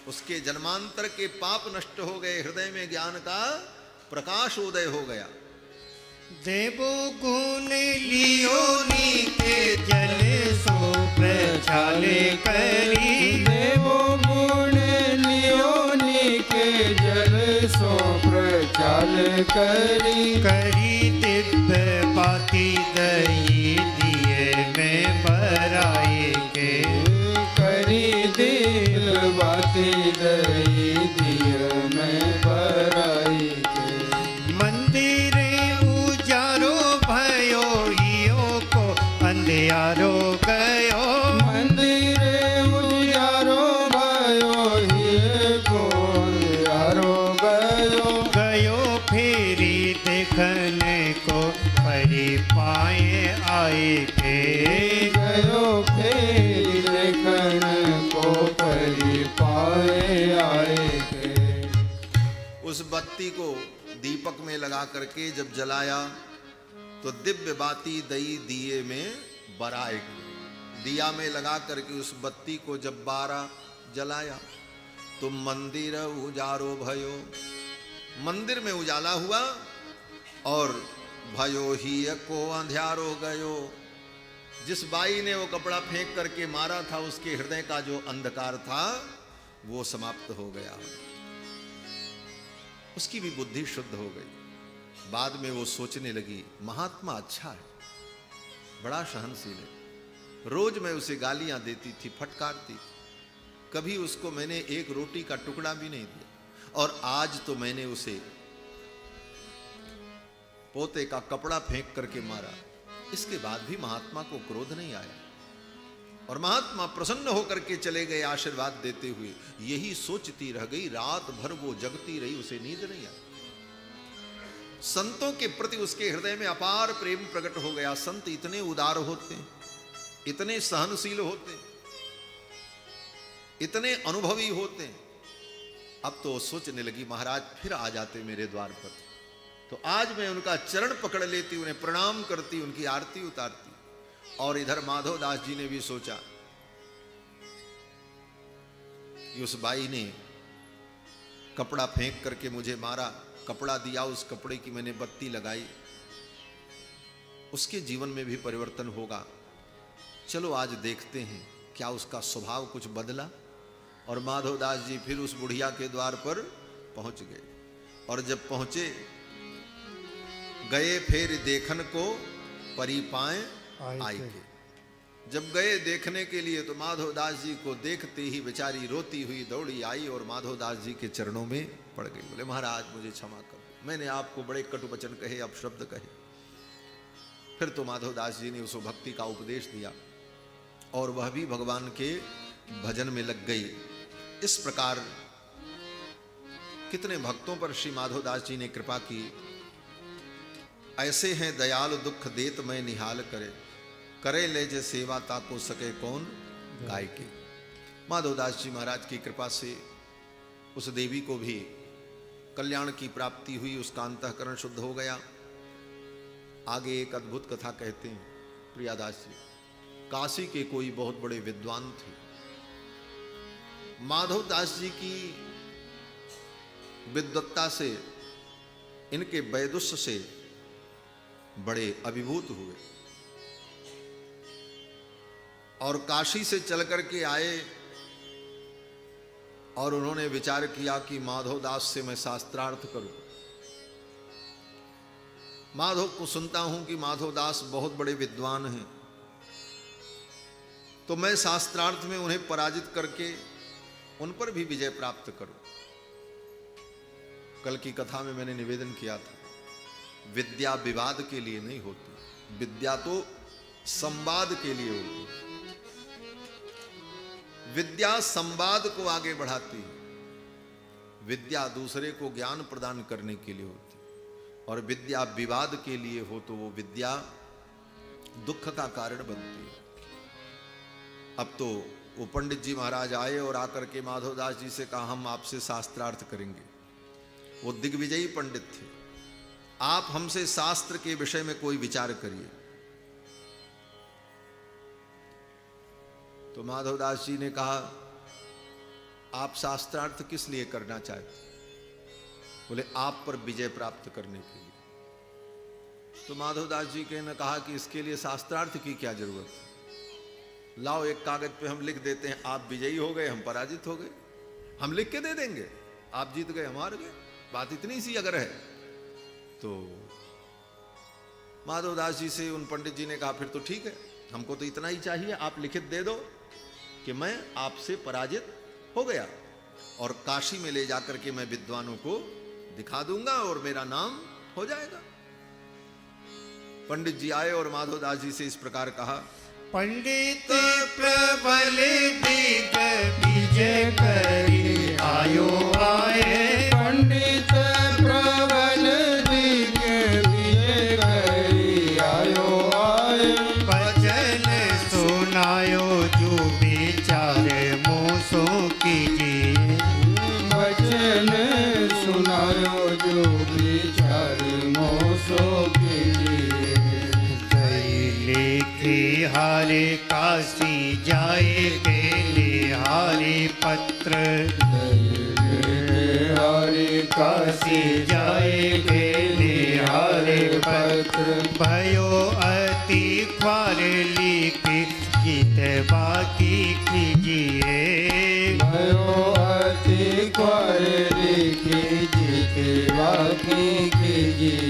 उसके जन्मांतर के पाप नष्ट हो गए, हृदय में ज्ञान का प्रकाश उदय हो गया। देवो गुण लियो नीके जल सो प्रचाले करी। देवो गुण लियो नीके जल सो प्रचाल करी। करी दिव्य बाती दही दिए में बराए के। करी दिल बाती दही दिए में बराई के। मंदिर उजारो भयो हियो को अंधियारो गयो। मंदिर उजारो भयो हिये को अंधियारो गयो। गयो फेरी देखने को परी पाए आए के। गयो फेरी देखने को परी पाए आए के। उस बत्ती को दीपक में लगा करके जब जलाया तो दिव्य बाती दई दिए में बराए। दिया में लगा करके उस बत्ती को जब बारा जलाया तो मंदिर उजारो भयो, मंदिर में उजाला हुआ और भयो ही को अंधियारो गयो। जिस बाई ने वो कपड़ा फेंक करके मारा था उसके हृदय का जो अंधकार था वो समाप्त हो गया, उसकी भी बुद्धि शुद्ध हो गई। बाद में वो सोचने लगी महात्मा अच्छा है, बड़ा सहनशील है। रोज मैं उसे गालियां देती थी, फटकारती, कभी उसको मैंने एक रोटी का टुकड़ा भी नहीं दिया, और आज तो मैंने उसे पोते का कपड़ा फेंक करके मारा। इसके बाद भी महात्मा को क्रोध नहीं आया। और महात्मा प्रसन्न होकर के चले गए आशीर्वाद देते हुए। यही सोचती रह गई, रात भर वो जगती रही, उसे नींद नहीं आई। संतों के प्रति उसके हृदय में अपार प्रेम प्रकट हो गया। संत इतने उदार होते हैं, इतने सहनशील होते हैं, इतने अनुभवी होते हैं। अब तो सोचने लगी, महाराज फिर आ जाते मेरे द्वार पर, तो आज मैं उनका चरण पकड़ लेती, उन्हें प्रणाम करती, उनकी आरती उतारती। और इधर माधवदास जी ने भी सोचा कि उस बाई ने कपड़ा फेंक करके मुझे मारा, कपड़ा दिया, उस कपड़े की मैंने बत्ती लगाई, उसके जीवन में भी परिवर्तन होगा। चलो आज देखते हैं क्या उसका स्वभाव कुछ बदला। और माधवदास जी फिर उस बुढ़िया के द्वार पर पहुंच गए। और जब पहुंचे, गए फिर देखन को परी पाए आई के। जब गए देखने के लिए तो माधवदास जी को देखते ही बेचारी रोती हुई दौड़ी आई और माधवदास जी के चरणों में पड़ गई। बोले, महाराज मुझे क्षमा कर दो, मैंने आपको बड़े कटु वचन कहे, अपशब्द कहे। फिर तो माधवदास जी ने उसको भक्ति का उपदेश दिया और वह भी भगवान के भजन में लग गई। इस प्रकार कितने भक्तों पर श्री माधवदास जी ने कृपा की। ऐसे हैं दयालु दुख देत मैं निहाल करे, करे ले जे सेवा ताको सके कौन गाय के। माधवदास जी महाराज की कृपा से उस देवी को भी कल्याण की प्राप्ति हुई, उसका अंतःकरण शुद्ध हो गया। आगे एक अद्भुत कथा कहते हैं प्रियादास जी। काशी के कोई बहुत बड़े विद्वान थे। माधवदास जी की विद्वत्ता से, इनके वैदुष्य से बड़े अभिभूत हुए और काशी से चल करके आए और उन्होंने विचार किया कि माधवदास से मैं शास्त्रार्थ करूं। माधव को सुनता हूं कि माधवदास बहुत बड़े विद्वान हैं, तो मैं शास्त्रार्थ में उन्हें पराजित करके उन पर भी विजय प्राप्त करूं। कल की कथा में मैंने निवेदन किया था, विद्या विवाद के लिए नहीं होती, विद्या तो संवाद के लिए होती। विद्या संवाद को आगे बढ़ाती है, विद्या दूसरे को ज्ञान प्रदान करने के लिए होती। और विद्या विवाद के लिए हो तो वो विद्या दुख का कारण बनती है। अब तो वो पंडित जी महाराज आए और आकर के माधवदास जी से कहा, हम आपसे शास्त्रार्थ करेंगे। वो दिग्विजयी पंडित थे। आप हमसे शास्त्र के विषय में कोई विचार करिए। तो माधवदास जी ने कहा, आप शास्त्रार्थ किस लिए करना चाहते? बोले, आप पर विजय प्राप्त करने के लिए। तो माधवदास जी ने कहा कि इसके लिए शास्त्रार्थ की क्या जरूरत है? लाओ एक कागज पे हम लिख देते हैं, आप विजयी हो गए, हम पराजित हो गए। हम लिख के दे देंगे, आप जीत गए, हम हार गए। बात इतनी सी अगर है तो माधवदास जी से उन पंडित जी ने कहा, फिर तो ठीक है, हमको तो इतना ही चाहिए, आप लिखित दे दो कि मैं आपसे पराजित हो गया और काशी में ले जाकर के मैं विद्वानों को दिखा दूंगा और मेरा नाम हो जाएगा। पंडित जी आए और माधवदास जी से इस प्रकार कहा, पंडित प्रबल दिग विजय करी आयो आए। पंडित प्रबल दिग विजय करी आयो आए। भजन सुनायो जो विचार मोसो कीजिए। वचन सुनायो जो विचार मोसो कीजिए। लिखी हारे काशी जाए के निहारे पत्र। हरि काशी जाए के निहारे पत्र। भयो अति ख्वार लिखी गीत बाकी कीजिए। भयो अति ख्वार लिखी गीत बाकी कीजिए।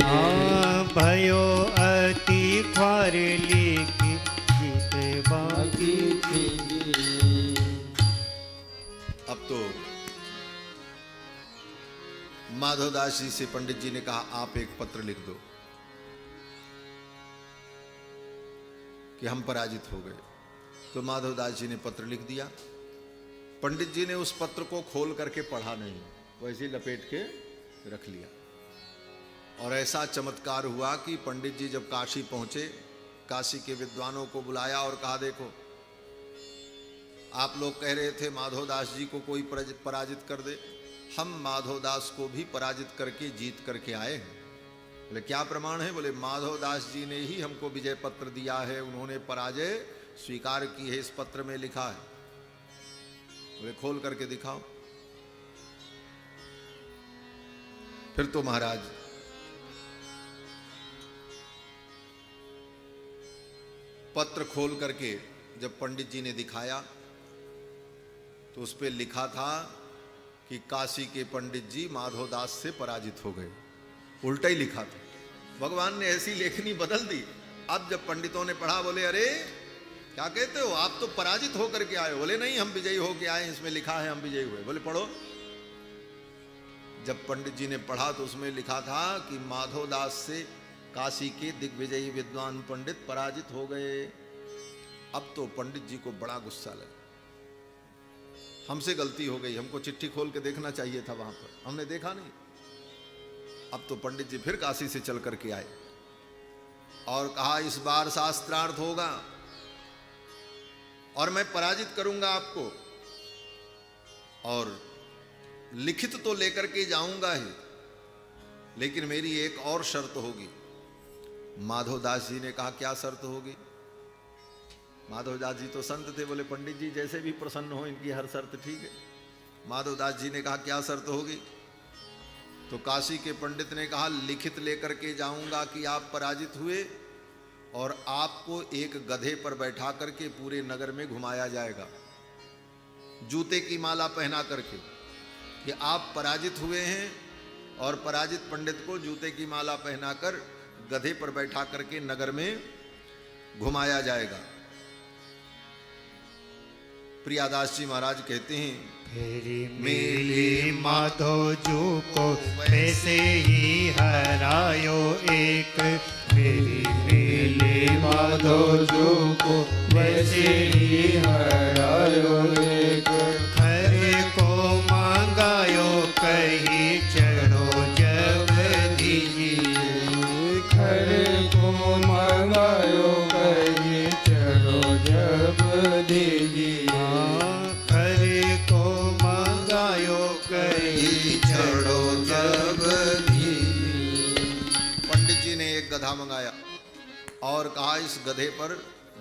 भयो अति ख्वार लिखी गीत बाकी कीजिए। अब तो माधवदास जी से पंडित जी ने कहा, आप एक पत्र लिख दो कि हम पराजित हो गए। तो माधवदास जी ने पत्र लिख दिया। पंडित जी ने उस पत्र को खोल करके पढ़ा नहीं, वैसे ही लपेट के रख लिया। और ऐसा चमत्कार हुआ कि पंडित जी जब काशी पहुंचे, काशी के विद्वानों को बुलाया और कहा, देखो आप लोग कह रहे थे माधवदास जी को कोई पराजित कर दे, हम माधवदास को भी पराजित करके जीत करके आए हैं। बोले क्या प्रमाण है? बोले माधवदास जी ने ही हमको विजय पत्र दिया है, उन्होंने पराजय स्वीकार की है, इस पत्र में लिखा है। बोले खोल करके दिखाओ। फिर तो महाराज पत्र खोल करके जब पंडित जी ने दिखाया तो उस पे लिखा था कि काशी के पंडित जी माधवदास से पराजित हो गए। उल्टा ही लिखा था। भगवान ने ऐसी लेखनी बदल दी। अब जब पंडितों ने पढ़ा, बोले अरे क्या कहते हो, आप तो पराजित होकर के आए। बोले नहीं, हम विजयी होकर आए, इसमें लिखा है हम विजयी हुए। बोले पढ़ो। जब पंडित जी ने पढ़ा तो उसमें लिखा था कि माधवदास से काशी के दिग्विजयी विद्वान पंडित पराजित हो गए। अब तो पंडित जी को बड़ा गुस्सा लगा, हमसे गलती हो गई, हमको चिट्ठी खोल के देखना चाहिए था वहां पर, हमने देखा नहीं। अब तो पंडित जी फिर काशी से चल करके आए और कहा इस बार शास्त्रार्थ होगा और मैं पराजित करूंगा आपको, और लिखित तो लेकर के जाऊंगा ही, लेकिन मेरी एक और शर्त होगी। माधवदास जी ने कहा क्या शर्त होगी? माधवदास जी तो संत थे, बोले पंडित जी जैसे भी प्रसन्न हो, इनकी हर शर्त ठीक है। माधवदास जी ने कहा क्या शर्त होगी? तो काशी के पंडित ने कहा लिखित लेकर के जाऊंगा कि आप पराजित हुए और आपको एक गधे पर बैठा करके पूरे नगर में घुमाया जाएगा, जूते की माला पहना करके, कि आप पराजित हुए हैं और पराजित पंडित को जूते की माला पहनाकर गधे पर बैठा करके नगर में घुमाया जाएगा। प्रियादास जी महाराज कहते हैं, फेरी मिली माधव जू को वैसे ही हरायो एक, फेरी मिली माधव जू को वैसे ही हरायो एक, हरे को मांगायो कहीं चढ़ो जब दीजिए, हरे को मांगायो कहीं चढ़ो जब दीजिए, हरे को मांगायो कहीं चढ़ो जब दीजिए। पंडित जी ने एक गधा मंगाया और कहा इस गधे पर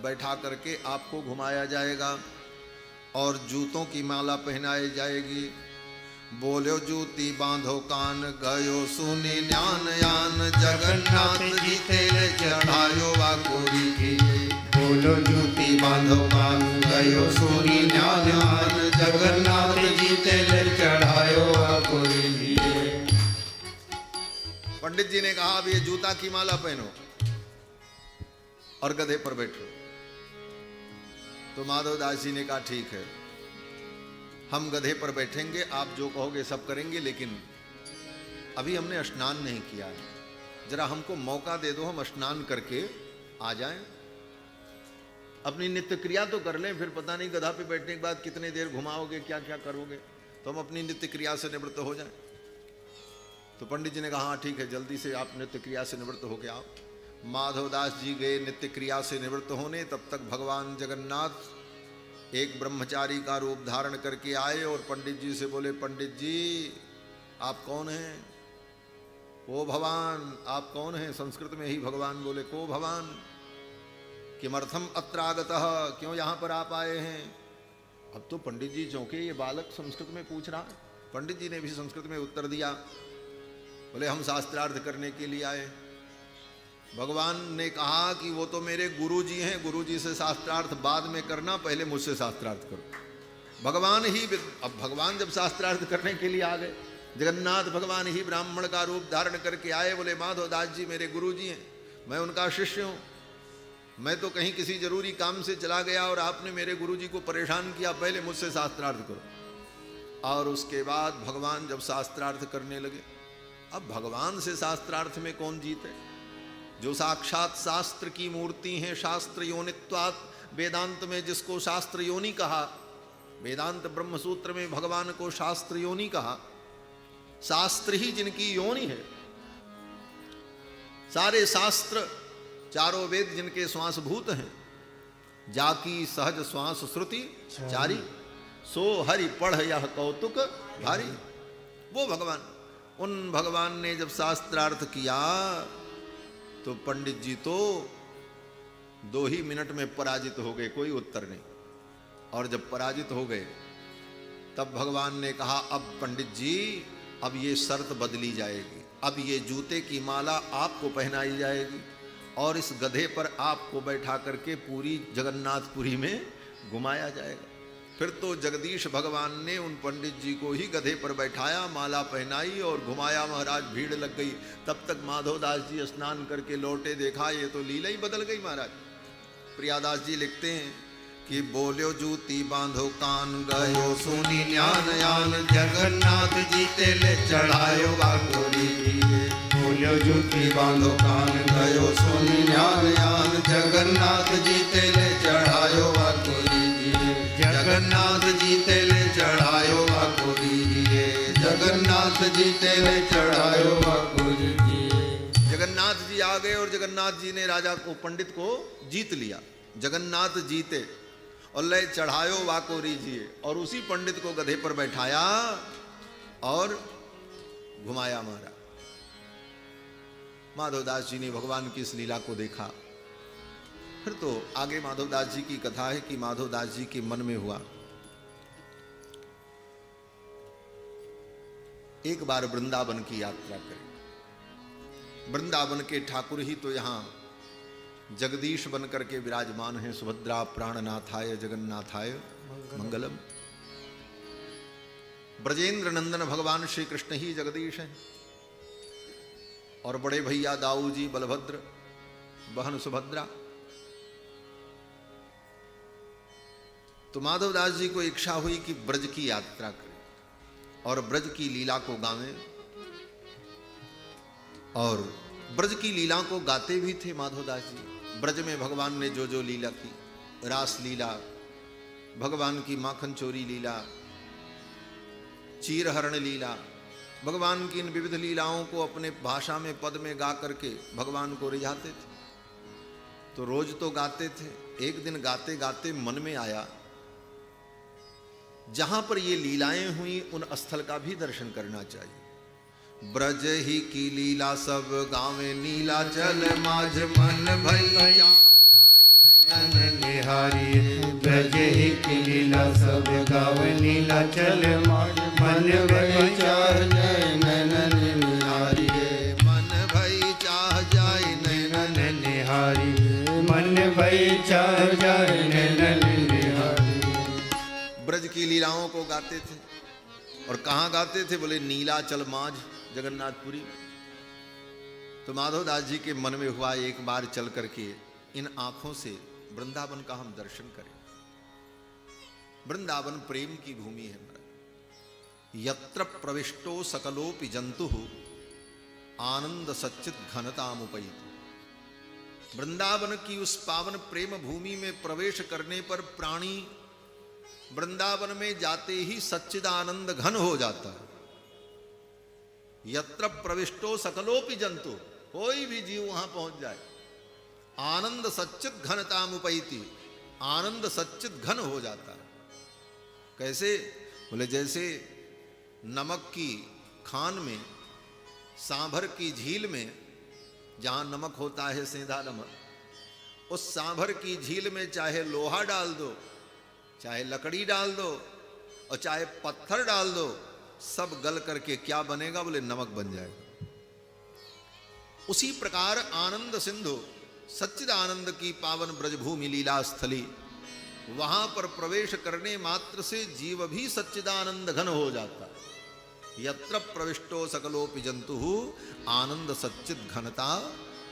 बैठा करके आपको घुमाया जाएगा और जूतों की माला पहनाई जाएगी। बोलो जूती बांधो कान, गयो सुनी न्यान यान, जगन्नाथ जी तेल चढ़ायो वाकोरी की। बोलो जूती बांधो कान, गयो सुनी न्यान यान, जगन्नाथ जी तेल चढ़ायो वाकोरी की। पंडित जी ने कहा अब ये जूता की माला पहनो और गधे पर बैठो। तो माधवदास जी ने कहा ठीक है, हम गधे पर बैठेंगे, आप जो कहोगे सब करेंगे, लेकिन अभी हमने स्नान नहीं किया है, जरा हमको मौका दे दो, हम स्नान करके आ जाएं, अपनी नित्य क्रिया तो कर लें, फिर पता नहीं गधा पे बैठने के बाद कितने देर घुमाओगे, क्या क्या करोगे, तो हम अपनी नित्य क्रिया से निवृत्त हो जाएं। तो पंडित जी ने कहा हाँ ठीक है, जल्दी से आप नित्य क्रिया से निवृत्त हो गए आओ। माधवदास जी गए नित्य क्रिया से निवृत्त होने, तब तक भगवान जगन्नाथ एक ब्रह्मचारी का रूप धारण करके आए और पंडित जी से बोले पंडित जी आप कौन हैं? को भवान, आप कौन हैं? संस्कृत में ही भगवान बोले को भवान, किमर्थम अत्रागतः, क्यों यहाँ पर आप आए हैं? अब तो पंडित जी चौंके, ये बालक संस्कृत में पूछ रहा है। पंडित जी ने भी संस्कृत में उत्तर दिया, बोले हम शास्त्रार्थ करने के लिए आए। भगवान ने कहा कि वो तो मेरे गुरु जी हैं, गुरु जी से शास्त्रार्थ बाद में करना, पहले मुझसे शास्त्रार्थ करो। भगवान ही, अब भगवान जब शास्त्रार्थ करने के लिए आ गए, जगन्नाथ भगवान ही ब्राह्मण का रूप धारण करके आए, बोले माधवदास जी मेरे गुरु जी हैं, मैं उनका शिष्य हूँ, मैं तो कहीं किसी जरूरी काम से चला गया और आपने मेरे गुरु जी को परेशान किया, पहले मुझसे शास्त्रार्थ करो। और उसके बाद भगवान जब शास्त्रार्थ करने लगे, अब भगवान से शास्त्रार्थ में कौन जीते? जो साक्षात शास्त्र की मूर्ति हैं, शास्त्र योनित्वात् वेदांत में जिसको शास्त्र योनि कहा, वेदांत ब्रह्म सूत्र में भगवान को शास्त्र योनि कहा, शास्त्र ही जिनकी योनि है, सारे शास्त्र चारों वेद जिनके श्वासभूत हैं, जाकी सहज श्वास श्रुति चारी, सो हरि पढ़ यह कौतुक भारी। वो भगवान, उन भगवान ने जब शास्त्रार्थ किया तो पंडित जी तो 2 ही मिनट में पराजित हो गए, कोई उत्तर नहीं। और जब पराजित हो गए तब भगवान ने कहा, अब पंडित जी अब ये शर्त बदली जाएगी, अब ये जूते की माला आपको पहनाई जाएगी और इस गधे पर आपको बैठा करके पूरी जगन्नाथपुरी में घुमाया जाएगा। फिर तो जगदीश भगवान ने उन पंडित जी को ही गधे पर बैठाया, माला पहनाई और घुमाया। महाराज भीड़ लग गई। तब तक माधवदास जी स्नान करके लौटे, देखा ये तो लीला ही बदल गई महाराज। प्रियादास जी लिखते हैं कि बोल्यो जूती बांधो कान गयो सुनी ज्ञान यान, जगन्नाथ जी तेले चढ़ायो बागोरी। बोल्यो जूती बांधो कान गयो सुनी ज्ञान यान, जगन्नाथ जी तेले चढ़ायो बागोरी। जगन्नाथ जी तेले चढ़ायो बागोरी, जगन्नाथ जी तेले चढ़ायो बागोरी। जगन्नाथ जी आ गए और जगन्नाथ जी ने राजा को, पंडित को जीत लिया। जगन्नाथ जीते और ले चढ़ायो वाकोरी जिए, और उसी पंडित को गधे पर बैठाया और घुमाया मारा। माधवदास जी ने भगवान की इस लीला को देखा। फिर तो आगे माधवदास जी की कथा है कि माधवदास जी के मन में हुआ, एक बार वृंदावन की यात्रा करें। वृंदावन के ठाकुर ही तो यहां जगदीश बन करके विराजमान हैं। सुभद्रा प्राणनाथाय जगन्नाथाय मंगलम। ब्रजेंद्र नंदन भगवान श्री कृष्ण ही जगदीश हैं, और बड़े भैया दाऊ जी बलभद्र, बहन सुभद्रा। तो माधवदास जी को इच्छा हुई कि ब्रज की यात्रा करें और ब्रज की लीला को गावें, और ब्रज की लीला को गाते भी थे माधवदास जी। ब्रज में भगवान ने जो जो लीला की, रास लीला, भगवान की माखन चोरी लीला, चीरहरण लीला, भगवान की इन विविध लीलाओं को अपने भाषा में पद में गा करके भगवान को रिझाते थे। तो रोज तो गाते थे, एक दिन गाते गाते मन में आया जहां पर ये लीलाएं हुई उन स्थल का भी दर्शन करना चाहिए। ब्रज ही की लीला सब गावे नीलाचल माझ, मन भई नैनन निहारी। ब्रज ही की लीला सब गावे नीलाचल माझ, मन भई चाह जाए नैनन निहारी। मन भई चाह जाए नैनन निहारी, मन भई चाह जाए नैनन निहारी। ब्रज की लीलाओं को गाते थे। और कहाँ गाते थे? बोले नीलाचल माझ जगन्नाथपुरी। तो माधवदास जी के मन में हुआ एक बार चल करके इन आंखों से वृंदावन का हम दर्शन करें। वृंदावन प्रेम की भूमि है। यत्र प्रविष्टो सकलोपि जंतु आनंद सच्चित घनतामुपैति। वृंदावन की उस पावन प्रेम भूमि में प्रवेश करने पर प्राणी वृंदावन में जाते ही सच्चिदानंद घन हो जाता है। यत्र प्रविष्टो सकलोपि जंतु, कोई भी जीव वहां पहुंच जाए, आनंद सच्चित घनतामुपैति, आनंद सच्चित घन हो जाता है। कैसे? बोले जैसे नमक की खान में, सांभर की झील में जहां नमक होता है, सेंधा नमक, उस सांभर की झील में चाहे लोहा डाल दो, चाहे लकड़ी डाल दो और चाहे पत्थर डाल दो, सब गल करके क्या बनेगा? बोले नमक बन जाएगा। उसी प्रकार आनंद सिंधु सच्चिदानंद की पावन ब्रजभूमि लीला स्थली, वहां पर प्रवेश करने मात्र से जीव भी सच्चिदानंद घन हो जाता है। यत्र प्रविष्टो सकलोपि जंतु आनंद सच्चिद घनता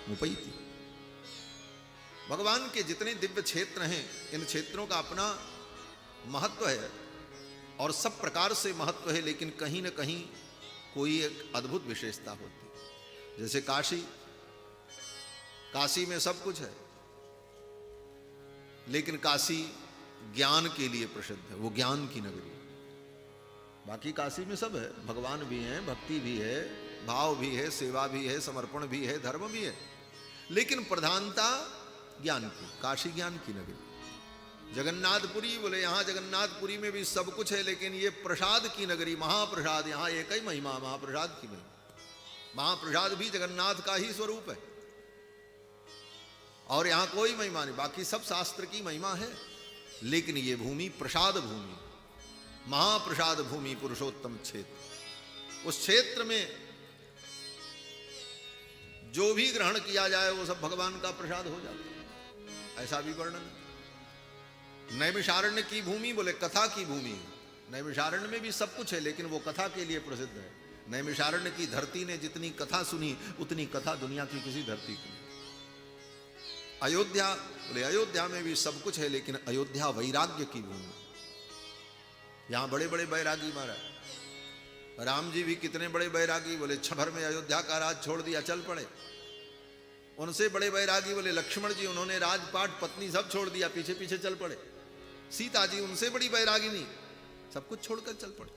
मुपैति। भगवान के जितने दिव्य क्षेत्र हैं, इन क्षेत्रों का अपना महत्व है और सब प्रकार से महत्व है, लेकिन कहीं न कहीं कोई एक अद्भुत विशेषता होती है। जैसे काशी, काशी में सब कुछ है, लेकिन काशी ज्ञान के लिए प्रसिद्ध है, वो ज्ञान की नगरी। बाकी काशी में सब है, भगवान भी हैं, भक्ति भी है, भाव भी है, सेवा भी है, समर्पण भी है, धर्म भी है, लेकिन प्रधानता ज्ञान की। काशी ज्ञान की नगरी। जगन्नाथपुरी बोले यहाँ जगन्नाथपुरी में भी सब कुछ है, लेकिन ये प्रसाद की नगरी, महाप्रसाद, यहाँ एक ही महिमा, महाप्रसाद की महिमा। महाप्रसाद भी जगन्नाथ का ही स्वरूप है और यहाँ कोई महिमा नहीं, बाकी सब शास्त्र की महिमा है, लेकिन ये भूमि प्रसाद भूमि, महाप्रसाद भूमि, पुरुषोत्तम क्षेत्र। उस क्षेत्र में जो भी ग्रहण किया जाए वो सब भगवान का प्रसाद हो जाता है, ऐसा भी वर्णन है। नैमिषारण्य की भूमि बोले कथा की भूमि। नैमिषारण्य में भी सब कुछ है, लेकिन वो कथा के लिए प्रसिद्ध है। नैमिषारण्य की धरती ने जितनी कथा सुनी उतनी कथा दुनिया की किसी धरती की नहीं। अयोध्या बोले अयोध्या में भी सब कुछ है, लेकिन अयोध्या वैराग्य की भूमि। यहां बड़े बड़े बैरागी महाराज, राम जी भी कितने बड़े बैरागी, बोले छभर में अयोध्या का राज छोड़ दिया, चल पड़े। उनसे बड़े बैरागी बोले लक्ष्मण जी, उन्होंने राजपाट पत्नी सब छोड़ दिया, पीछे पीछे चल पड़े। सीता जी उनसे बड़ी बैरागिनी, सब कुछ छोड़कर चल पड़े।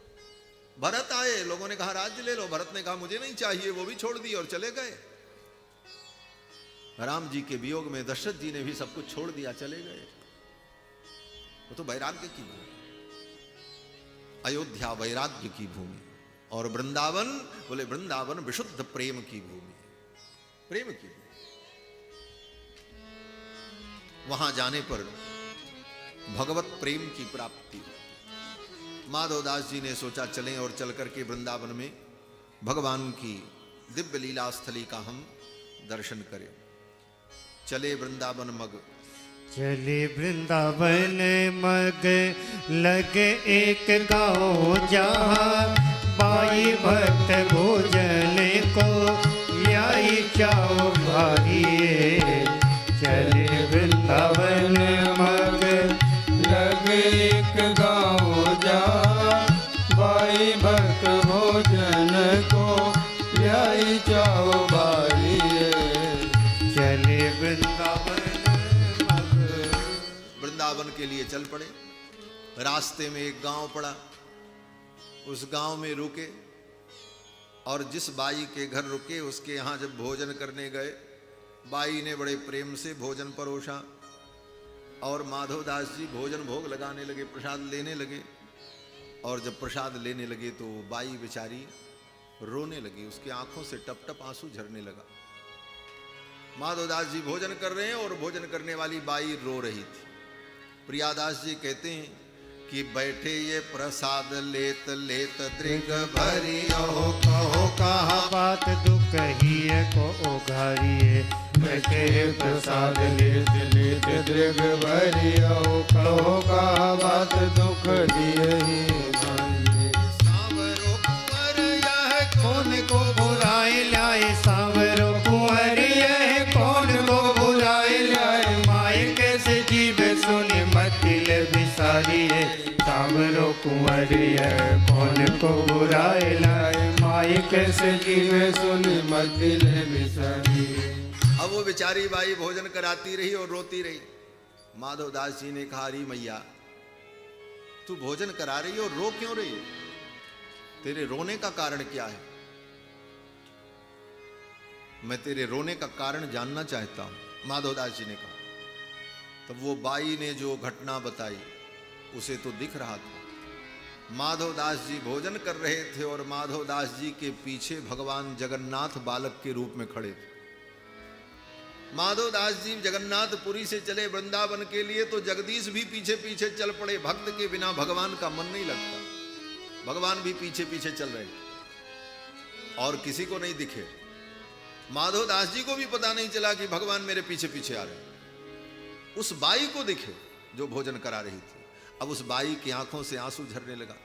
भरत आए, लोगों ने कहा राज्य ले लो, भरत ने कहा मुझे नहीं चाहिए, वो भी छोड़ दिए और चले गए। राम जी के वियोग में दशरथ जी ने भी सब कुछ छोड़ दिया, चले गए। वो तो वैराग्य की भूमि। अयोध्या वैराग्य की भूमि, और वृंदावन बोले वृंदावन विशुद्ध प्रेम की भूमि, प्रेम की भूमि। वहां जाने पर भगवत प्रेम की प्राप्ति होती। माधवदास जी ने सोचा चलें और चल करके वृंदावन में भगवान की दिव्य लीला स्थली का हम दर्शन करें। चले वृंदावन मग, चले वृंदावन मग, लगे एक गाँव जहाँ बाई भक्त भोजन को ल्याई चाओ भारी। चले वृंदावन मग, लगे एक गाँव जहाँ बाई भक्त भोजन को ल्याई चाओ भारी। चले वृंदावन मग, वृंदावन के लिए चल पड़े। रास्ते में एक गांव पड़ा, उस गांव में रुके और जिस बाई के घर रुके उसके यहाँ जब भोजन करने गए, बाई ने बड़े प्रेम से भोजन परोसा और माधवदास जी भोजन भोग लगाने लगे, प्रसाद लेने लगे। और जब प्रसाद लेने लगे तो बाई बेचारी रोने लगी, उसकी आंखों से टप टप आंसू झरने लगा। माधवदास जी भोजन कर रहे हैं और भोजन करने वाली बाई रो रही थी। प्रियादास जी कहते हैं कि बैठे ये प्रसाद लेत लेत दृग भरी, कहो कहा बात दुख ही को उघारिए। बैठे प्रसाद लेत लेत दृग भरी, कहो कहा बात दुख दिए ही सांवरो कुंवर यह कौन को बुलाए लाए, सांवरो कुंवर यह कौन को बुलाए लाए। माए कैसे जीव सुने मतिल बिसारिए, सांवरो कुंवर यह कौन को बुलाए लाए। माए कैसे जीव सुने मतिल बिसारिए। अब वो बेचारी बाई भोजन कराती रही और रोती रही। माधवदास जी ने कहा, अरे मैया तू भोजन करा रही हो, रो क्यों रही है? तेरे रोने का कारण क्या है? मैं तेरे रोने का कारण जानना चाहता हूं, माधवदास जी ने कहा। तब वो बाई ने जो घटना बताई उसे तो दिख रहा था। माधवदास जी भोजन कर रहे थे और माधवदास जी के पीछे भगवान जगन्नाथ बालक के रूप में खड़े थे। माधवदास जी जगन्नाथपुरी से चले वृंदावन के लिए तो जगदीश भी पीछे पीछे चल पड़े। भक्त के बिना भगवान का मन नहीं लगता, भगवान भी पीछे पीछे चल रहे और किसी को नहीं दिखे। माधवदास जी को भी पता नहीं चला कि भगवान मेरे पीछे पीछे आ रहे। उस बाई को दिखे जो भोजन करा रही थी। अब उस बाई की आंखों से आंसू झरने लगा।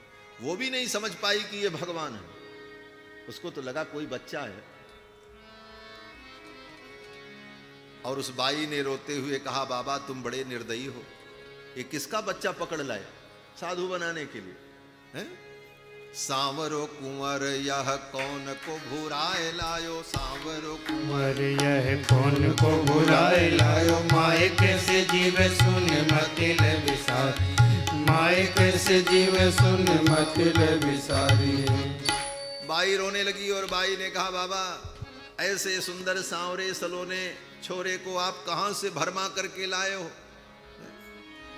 वो भी नहीं समझ पाई कि ये भगवान है, उसको तो लगा कोई बच्चा है। और उस बाई ने रोते हुए कहा, बाबा तुम बड़े निर्दयी हो, ये किसका बच्चा पकड़ लाए साधु बनाने के लिए हैं? सांवरो कुंवर यह कौन को भुराए लायो, सांवरो कुंवर यह कौन को भुलाए लायो, माए कैसे जीव सुन मतिल विसारी, माए कैसे जीव सुन मतिल विसारी। बाई रोने लगी और बाई ने कहा, बाबा ऐसे सुंदर सांवरे सलोने छोरे को आप कहां से भरमा करके लाए हो?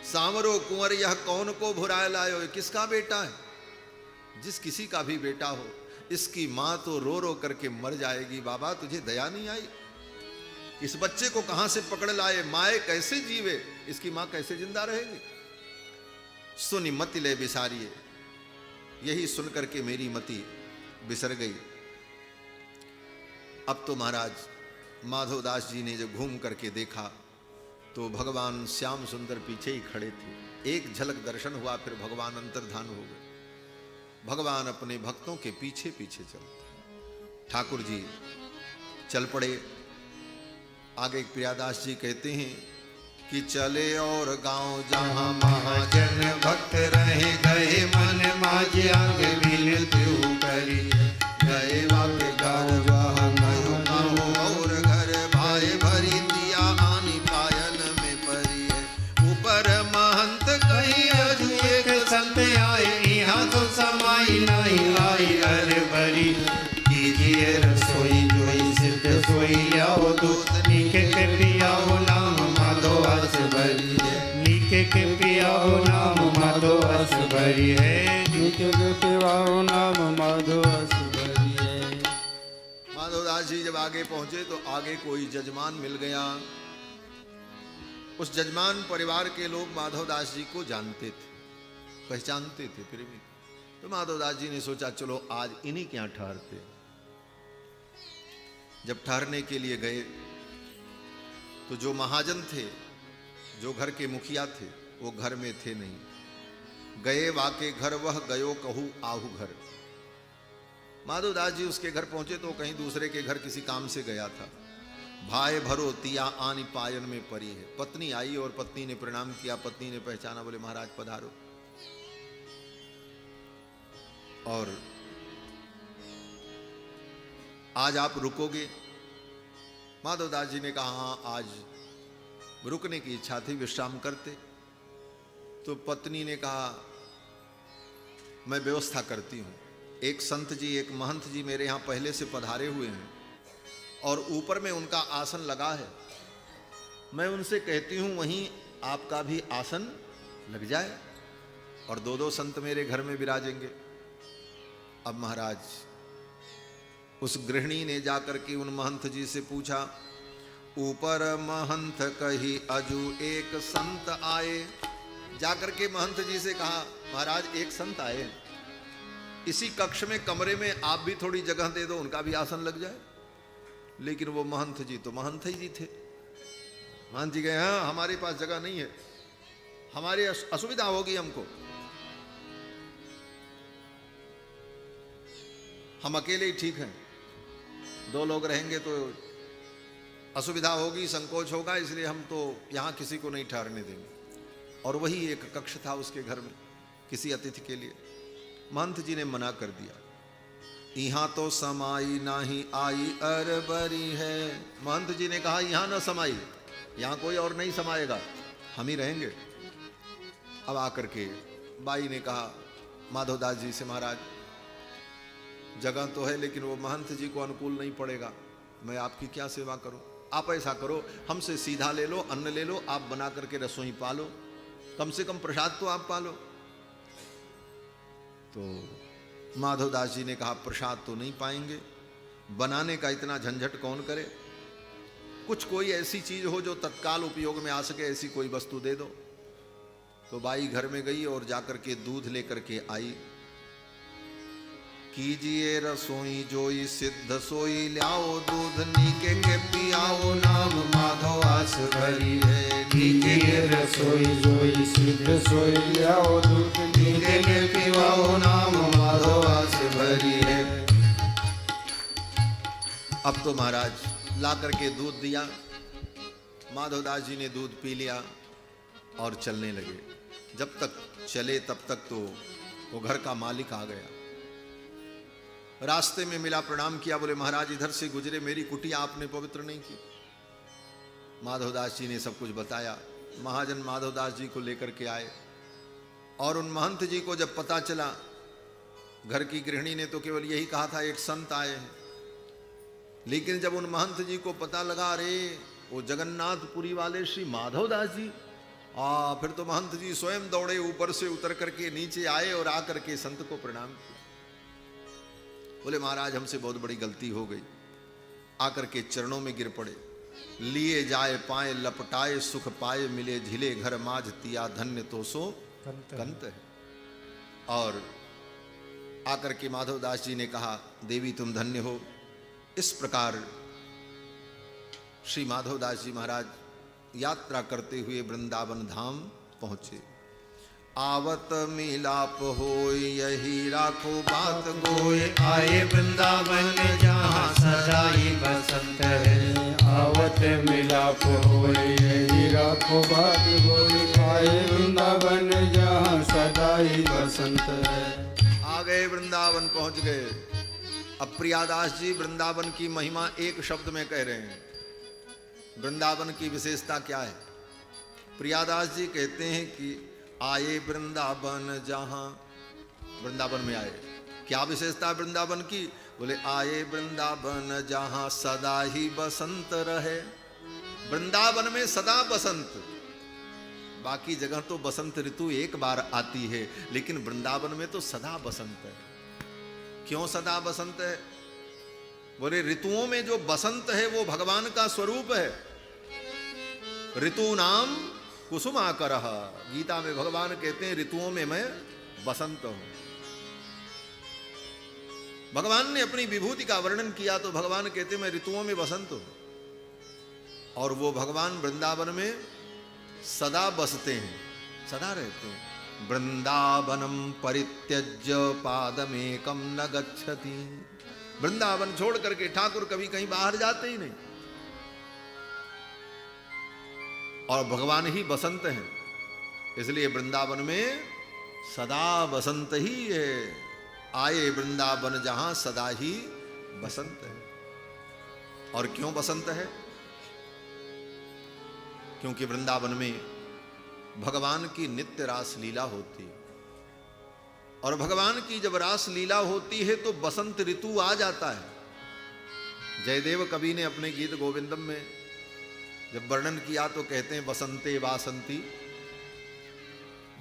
सांवरो कुंवर यह कौन को भुराए लायो, किसका बेटा है? जिस किसी का भी बेटा हो, इसकी मां तो रो रो करके मर जाएगी। बाबा तुझे दया नहीं आई? इस बच्चे को कहां से पकड़ लाए? माए कैसे जीवे, इसकी मां कैसे जिंदा रहेगी? सुनी मति ले बिसारिए, यही सुन करके मेरी मति बिसर गई। अब तो महाराज माधवदास जी ने जब घूम करके देखा तो भगवान श्याम सुंदर पीछे ही खड़े थे। एक झलक दर्शन हुआ, फिर भगवान अंतर्धान हो गए। भगवान अपने भक्तों के पीछे पीछे चलते। ठाकुर जी चल पड़े। आगे प्रियादास जी कहते हैं कि चले और गांव जहां महाजन भक्त रहे, गए मन माझ आग विनती करी, गए वापे गांव जहां गांव और घर भाई भरी दिया आनी पायन में परी है। ऊपर महंत कहीं अजू एक संत आए, यहाँ तो समाई नहीं आई अर भरी, कीजिए रसोई जोई सिद्ध सोई लियाओ दूध, नीके के पियाओ नाम माधो अस भरी है, नीके के पियाओ नाम माधो अस भरी है, नीके के पियाओ नाम माधो अस भरी है। माधवदास जी जब आगे पहुंचे तो आगे कोई जजमान मिल गया। उस जजमान परिवार के लोग माधवदास जी को जानते थे, पहचानते थे। फिर भी तो माधवदास जी ने सोचा चलो आज इन्हीं के यहां ठहरते। जब ठहरने के लिए गए तो जो महाजन थे, जो घर के मुखिया थे, वो घर में थे नहीं। गए वाके घर वह गयो कहू आहू घर। माधवदास जी उसके घर पहुंचे तो कहीं दूसरे के घर किसी काम से गया था। भाई भरो तिया आनी पायन में परी है। पत्नी आई और पत्नी ने प्रणाम किया। पत्नी ने पहचाना, बोले महाराज पधारो। और आज आप रुकोगे? माधवदास जी ने कहा हाँ आज रुकने की इच्छा थी, विश्राम करते। तो पत्नी ने कहा मैं व्यवस्था करती हूं। एक संत जी, एक महंत जी मेरे यहां पहले से पधारे हुए हैं और ऊपर में उनका आसन लगा है। मैं उनसे कहती हूं वहीं आपका भी आसन लग जाए और दो दो संत मेरे घर में विराजेंगे। अब महाराज उस गृहिणी ने जाकर के उन महंत जी से पूछा, ऊपर महंत कही अजू एक संत आए। जाकर के महंत जी से कहा महाराज एक संत आए, इसी कक्ष में कमरे में आप भी थोड़ी जगह दे दो, उनका भी आसन लग जाए। लेकिन वो महंत जी तो महंत ही जी थे। महंत जी कहे हाँ हमारे पास जगह नहीं है, हमारी असुविधा होगी, हमको हम अकेले ही ठीक हैं, दो लोग रहेंगे तो असुविधा होगी, संकोच होगा, इसलिए हम तो यहाँ किसी को नहीं ठहरने देंगे। और वही एक कक्ष था उसके घर में किसी अतिथि के लिए। महंत जी ने मना कर दिया, यहाँ तो समाई नाही आई अरबरी है। महंत जी ने कहा यहाँ न समाई, यहाँ कोई और नहीं समाएगा, हम ही रहेंगे। अब आकर के बाई ने कहा माधवदास जी से, महाराज जगह तो है लेकिन वो महंत जी को अनुकूल नहीं पड़ेगा, मैं आपकी क्या सेवा करूं? आप ऐसा करो हमसे सीधा ले लो, अन्न ले लो, आप बना करके रसोई पालो, कम से कम प्रसाद तो आप पालो। तो माधवदास जी ने कहा प्रसाद तो नहीं पाएंगे, बनाने का इतना झंझट कौन करे, कुछ कोई ऐसी चीज हो जो तत्काल उपयोग में आ सके, ऐसी कोई वस्तु दे दो। तो बाई घर में गई और जाकर के दूध लेकर के आई। कीजिए रसोई जोई सिद्ध सोई ल्याओ दूध, नीके के पियाओ नाम माधव आस भरी है। कीजिए रसोई जोई सिद्ध सोई ल्याओ दूध, नीके के पियाओ नाम माधव आस भरी है। अब तो महाराज ला करके दूध दिया, माधवदास जी ने दूध पी लिया और चलने लगे। जब तक चले तब तक तो वो घर का मालिक आ गया। रास्ते में मिला, प्रणाम किया, बोले महाराज इधर से गुजरे, मेरी कुटिया आपने पवित्र नहीं की। माधवदास जी ने सब कुछ बताया। महाजन माधवदास जी को लेकर के आए और उन महंत जी को जब पता चला, घर की गृहिणी ने तो केवल यही कहा था एक संत आए हैं, लेकिन जब उन महंत जी को पता लगा अरे वो जगन्नाथपुरी वाले श्री माधवदास जी, फिर तो महंत जी स्वयं दौड़े, ऊपर से उतर करके नीचे आए और आकर के संत को प्रणाम किया। बोले महाराज हमसे बहुत बड़ी गलती हो गई। आकर के चरणों में गिर पड़े। लिए जाए पाए लपटाए सुख पाए, मिले झिले घर माझ तिया धन्य तो सो कंत है। और आकर के माधवदास जी ने कहा देवी तुम धन्य हो। इस प्रकार श्री माधवदास जी महाराज यात्रा करते हुए वृंदावन धाम पहुंचे। आवत मिलाप होय यही राखो बात गोय, आए वृंदावन जहाँ सदा ही बसंत है। आवत मिलाप होय यही राखो बात गोय, आए वृंदावन जहाँ सदा ही बसंत है। आ गए, वृंदावन पहुंच गए। अब प्रियादास जी वृंदावन की महिमा एक शब्द में कह रहे हैं। वृंदावन की विशेषता क्या है? प्रियादास जी कहते हैं कि आए वृंदावन जहां, वृंदावन में आए। क्या विशेषता वृंदावन की? बोले आए वृंदावन जहां सदा ही बसंत रहे। वृंदावन में सदा बसंत। बाकी जगह तो बसंत ऋतु एक बार आती है, लेकिन वृंदावन में तो सदा बसंत है। क्यों सदा बसंत है? बोले ऋतुओं में जो बसंत है वो भगवान का स्वरूप है। ऋतु नाम कुसुमाकरः, गीता में भगवान कहते हैं ऋतुओं में मैं बसंत हूं। भगवान ने अपनी विभूति का वर्णन किया तो भगवान कहते मैं ऋतुओं में बसंत हूं। और वो भगवान वृंदावन में सदा बसते हैं, सदा रहते हैं। वृंदावनम परित्यज्य पादमेकम न गच्छति। वृंदावन छोड़ करके ठाकुर कभी कहीं बाहर जाते ही नहीं। और भगवान ही बसंत हैं, इसलिए वृंदावन में सदा बसंत ही है। आए वृंदावन जहां सदा ही बसंत है। और क्यों बसंत है? क्योंकि वृंदावन में भगवान की नित्य रास लीला होती है। और भगवान की जब रास लीला होती है तो बसंत ऋतु आ जाता है। जयदेव कवि ने अपने गीत गोविंदम में जब वर्णन किया तो कहते हैं बसंते वासंती।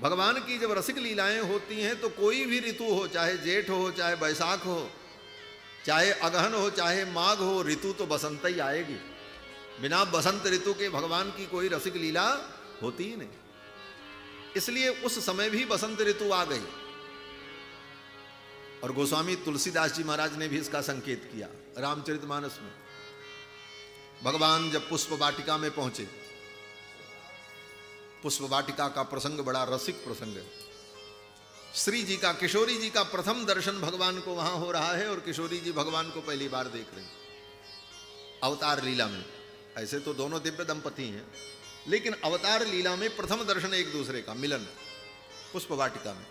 भगवान की जब रसिक लीलाएं होती हैं तो कोई भी ऋतु हो, चाहे जेठ हो, चाहे बैसाख हो, चाहे अगहन हो, चाहे माघ हो, ऋतु तो बसंत ही आएगी। बिना बसंत ऋतु के भगवान की कोई रसिक लीला होती ही नहीं। इसलिए उस समय भी बसंत ऋतु आ गई। और गोस्वामी तुलसीदास जी महाराज ने भी इसका संकेत किया रामचरितमानस में। भगवान जब पुष्प वाटिका में पहुंचे, पुष्प वाटिका का प्रसंग बड़ा रसिक प्रसंग है। श्री जी का, किशोरी जी का प्रथम दर्शन भगवान को वहां हो रहा है और किशोरी जी भगवान को पहली बार देख रहे हैं अवतार लीला में। ऐसे तो दोनों दिव्य दंपति हैं, लेकिन अवतार लीला में प्रथम दर्शन एक दूसरे का मिलन पुष्प वाटिका में।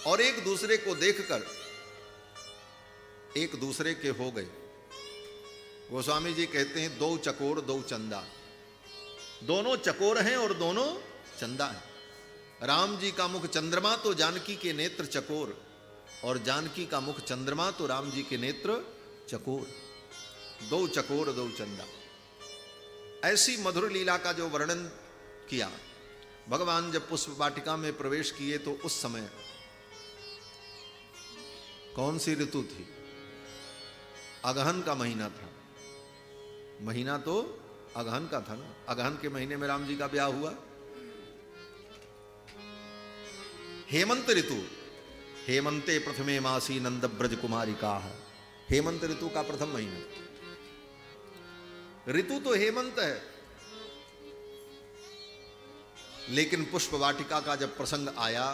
और एक दूसरे को देखकर एक दूसरे के हो गए। गोस्वामी जी कहते हैं दो चकोर दो चंदा। दोनों चकोर हैं और दोनों चंदा हैं। राम जी का मुख चंद्रमा तो जानकी के नेत्र चकोर, और जानकी का मुख चंद्रमा तो राम जी के नेत्र चकोर। दो चकोर दो चंदा। ऐसी मधुर लीला का जो वर्णन किया। भगवान जब पुष्प वाटिका में प्रवेश किए तो उस समय कौन सी ऋतु थी? अगहन का महीना था। महीना तो अगहन का था ना। अगहन के महीने में राम जी का ब्याह हुआ। हेमंत ऋतु, हेमंते प्रथमे मासी नंद ब्रज कुमारी का। हेमंत ऋतु का प्रथम महीना। ऋतु तो हेमंत है, लेकिन पुष्प वाटिका का जब प्रसंग आया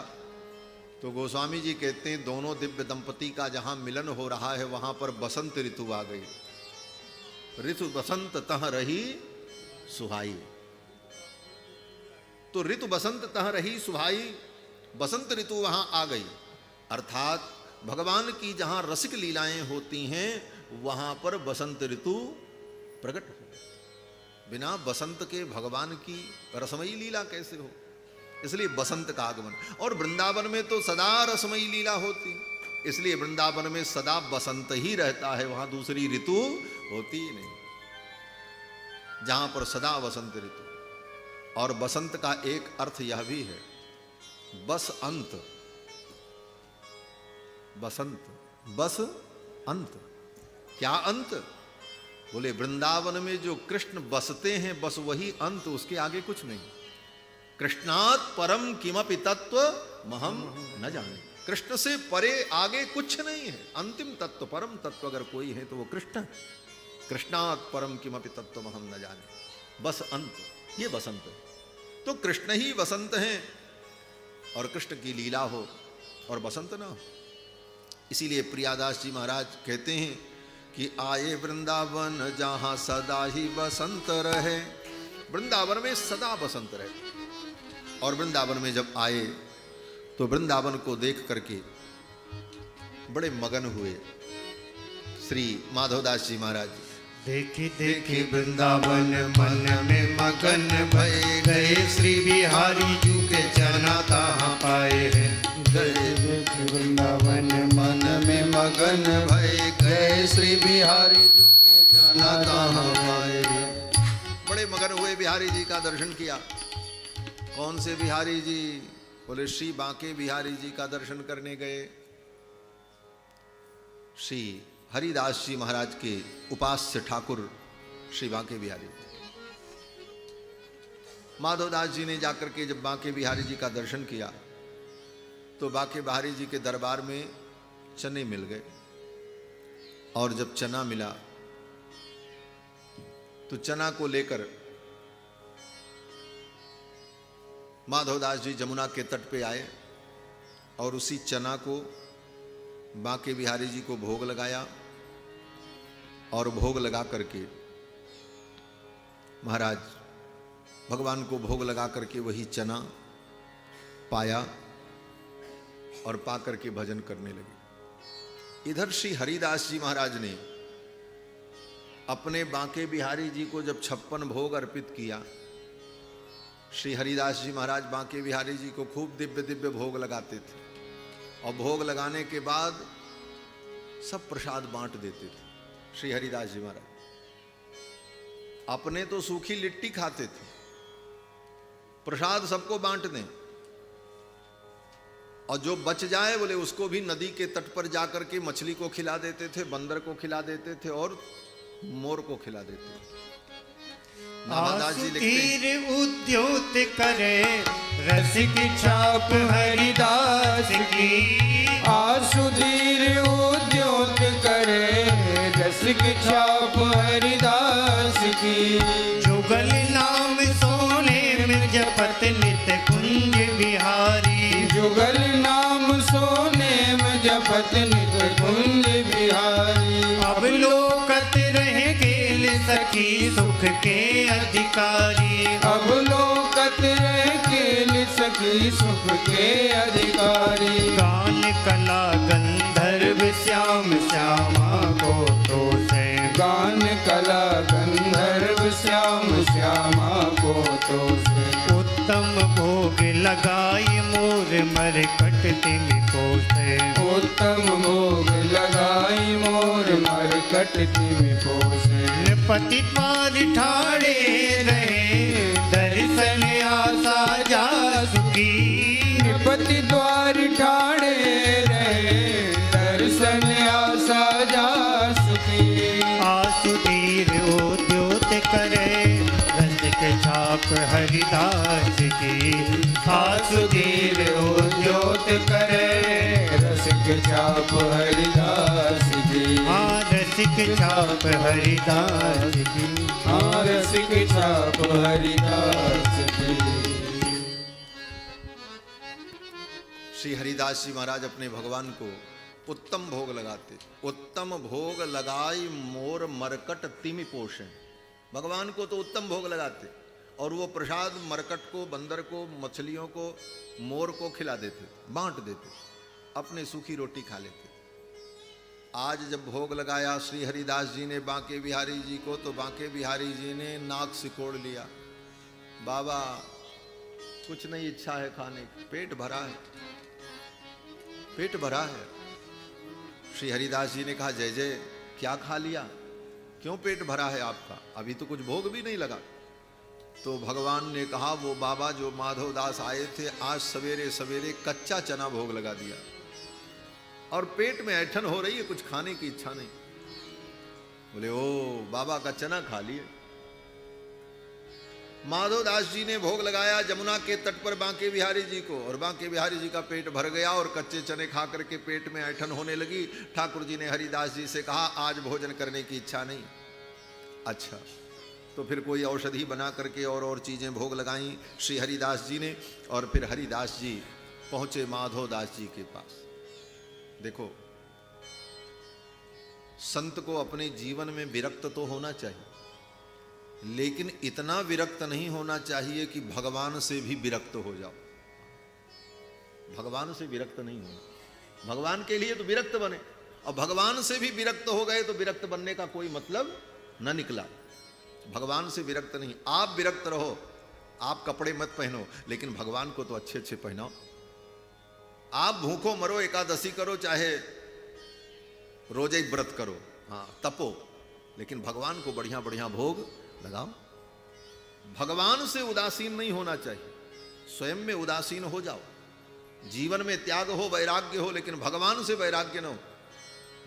तो गोस्वामी जी कहते हैं दोनों दिव्य दंपति का जहां मिलन हो रहा है वहां पर बसंत ऋतु आ गई। ऋतु बसंत तह रही सुहाई। तो ऋतु बसंत तह रही सुहाई, बसंत ऋतु वहां आ गई। अर्थात भगवान की जहां रसिक लीलाएं होती हैं वहां पर बसंत ऋतु प्रकट हो। बिना बसंत के भगवान की रसमयी लीला कैसे हो? इसलिए बसंत का आगमन। और वृंदावन में तो सदा रसमयी लीला होती, इसलिए वृंदावन में सदा बसंत ही रहता है, वहां दूसरी ऋतु होती ही नहीं, जहां पर सदा बसंत ऋतु। और बसंत का एक अर्थ यह भी है, बस अंत, बसंत बस अंत। क्या अंत? बोले वृंदावन में जो कृष्ण बसते हैं बस वही अंत, उसके आगे कुछ नहीं। कृष्णात् परम किमपि तत्व महम न जाने। कृष्ण से परे आगे कुछ नहीं है। अंतिम तत्व, परम तत्व अगर कोई है तो वो कृष्ण है। कृष्णात् परम किमपि तत्व महम न जाने, बस अंत, ये बसंत है। तो कृष्ण ही बसंत हैं और कृष्ण की लीला हो और बसंत ना हो। इसीलिए प्रियादास जी महाराज कहते हैं कि आए वृंदावन जहां सदा ही बसंत रहे। वृंदावन में सदा बसंत रहे। और वृंदावन में जब आए तो वृंदावन को देख करके बड़े मगन हुए श्री माधवदास जी महाराज। देखी देखी वृंदावन मन में मगन भय गए, श्री बिहारी जू के चना तहाँ पाए हैं। गए वृंदावन मन में मगन भय गए, श्री बिहारी जू के चना तहाँ पाए। बड़े मगन हुए, बिहारी जी का दर्शन किया। कौन से बिहारी जी? बोले श्री बांके बिहारी जी का दर्शन करने गए। श्री हरिदास जी महाराज के उपास्य ठाकुर श्री बांके बिहारी। माधवदास जी ने जाकर के जब बांके बिहारी जी का दर्शन किया तो बांके बिहारी जी के दरबार में चने मिल गए। और जब चना मिला तो चना को लेकर माधवदास जी जमुना के तट पे आए और उसी चना को बांके बिहारी जी को भोग लगाया। और भोग लगा करके महाराज भगवान को भोग लगा करके वही चना पाया और पा करके भजन करने लगे। इधर श्री हरिदास जी महाराज ने अपने बांके बिहारी जी को जब 56 भोग अर्पित किया। श्री हरिदास जी महाराज बांके बिहारी जी को खूब दिव्य दिव्य भोग लगाते थे और भोग लगाने के बाद सब प्रसाद बांट देते थे। श्री हरिदास जी महाराज अपने तो सूखी लिट्टी खाते थे, प्रसाद सबको बांट दें और जो बच जाए बोले उसको भी नदी के तट पर जाकर के मछली को खिला देते थे, बंदर को खिला देते थे और मोर को खिला देते थे। नाभादास जी लिखते हैं, उद्योत करे रसिक छाप हरिदास की। आसुधीर उद्योत करे रसिक छाप हरिदास की। जुगल नाम सोने में जपत नित कुंज बिहारी। जुगल नाम सोने में जपत नित कुंज बिहारी। अब लोकत रहे गेल सखी सुख के अधिकारी। अब लोकत रहे गेल सखी सुख के अधिकारी। गान कला गंधर्व श्याम श्यामा को तो से। गान कला गंधर्व श्याम श्यामा को तो से। उत्तम भोग लगाई मोर मरकट तिम को से। उत्तम भोग लगाई मोर मरकट तिम को से। पति द्वार ठाड़े रहे दर्शन आशा जा सुखी। पति द्वार ठाड़े रहे दर्शन आशा जा सुखी। आसुधीर उद्योत करे रसिक छाप हरिदास की। आसुधीर उद्योत करे रसिक छाप हरिदास की। रसिक छाप हरिदास की। रसिक छाप हरिदास की। श्री हरिदास जी महाराज अपने भगवान को उत्तम भोग लगाते। उत्तम भोग लगाई मोर मरकट तिमि पोषे। भगवान को तो उत्तम भोग लगाते और वो प्रसाद मरकट को, बंदर को, मछलियों को, मोर को खिला देते, बांट देते, अपने सूखी रोटी खा लेते। आज जब भोग लगाया श्री हरिदास जी ने बांके बिहारी जी को, तो बांके बिहारी जी ने नाक सिकोड़ लिया, बाबा कुछ नहीं इच्छा है खाने की, पेट भरा है, पेट भरा है। श्री हरिदास जी ने कहा, जय जय क्या खा लिया, क्यों पेट भरा है आपका, अभी तो कुछ भोग भी नहीं लगा। तो भगवान ने कहा, वो बाबा जो माधवदास आए थे, आज सवेरे सवेरे कच्चा चना भोग लगा दिया और पेट में ऐठन हो रही है, कुछ खाने की इच्छा नहीं। बोले, ओ बाबा का चना खा लिए। माधवदास जी ने भोग लगाया जमुना के तट पर बांके बिहारी जी को, और बांके बिहारी जी का पेट भर गया और कच्चे चने खा करके पेट में ऐठन होने लगी। ठाकुर जी ने हरिदास जी से कहा, आज भोजन करने की इच्छा नहीं। अच्छा, तो फिर कोई औषधि बना करके और चीजें भोग लगाई श्री हरिदास जी ने, और फिर हरिदास जी पहुंचे माधवदास जी के पास। देखो, संत को अपने जीवन में विरक्त तो होना चाहिए, लेकिन इतना विरक्त नहीं होना चाहिए कि भगवान से भी विरक्त हो जाओ। भगवान से विरक्त नहीं होना, भगवान के लिए तो विरक्त बने, और भगवान से भी विरक्त हो गए तो विरक्त बनने का कोई मतलब न निकला। भगवान से विरक्त नहीं, आप विरक्त रहो, आप कपड़े मत पहनो, लेकिन भगवान को तो अच्छे अच्छे पहनाओ। आप भूखो मरो, एकादशी करो, चाहे रोजे व्रत करो, हाँ तपो, लेकिन भगवान को बढ़िया बढ़िया भोग लगाओ। भगवान से उदासीन नहीं होना चाहिए, स्वयं में उदासीन हो जाओ। जीवन में त्याग हो, वैराग्य हो, लेकिन भगवान से वैराग्य न हो।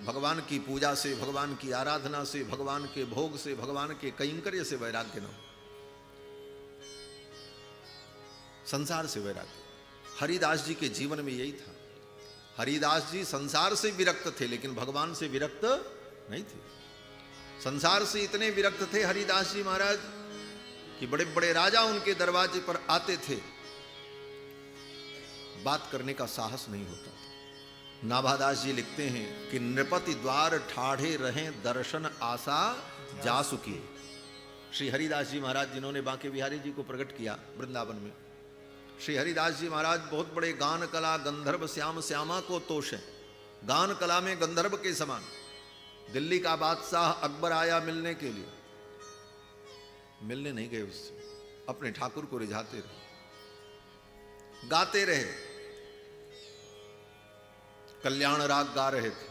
भगवान की पूजा से, भगवान की आराधना से, भगवान के भोग से, भगवान के कैंकर्य से वैराग्य न हो, संसार से वैराग्य। हरिदास जी के जीवन में यही था। हरिदास जी संसार से विरक्त थे, लेकिन भगवान से विरक्त नहीं थे। संसार से इतने विरक्त थे हरिदास जी महाराज कि बड़े बड़े राजा उनके दरवाजे पर आते थे, बात करने का साहस नहीं होता था। नाभादास जी लिखते हैं कि नृपति द्वार ठाढ़े रहें, दर्शन आशा जासुकी। श्री हरिदास जी महाराज जिन्होंने बांके बिहारी जी को प्रकट किया वृंदावन में, श्री हरिदास जी महाराज बहुत बड़े गान कला गंधर्व श्याम श्यामा को तोष है, गान कला में गंधर्व के समान। दिल्ली का बादशाह अकबर आया मिलने के लिए, मिलने नहीं गए उससे, अपने ठाकुर को रिझाते रहे, गाते रहे, कल्याण राग गा रहे थे।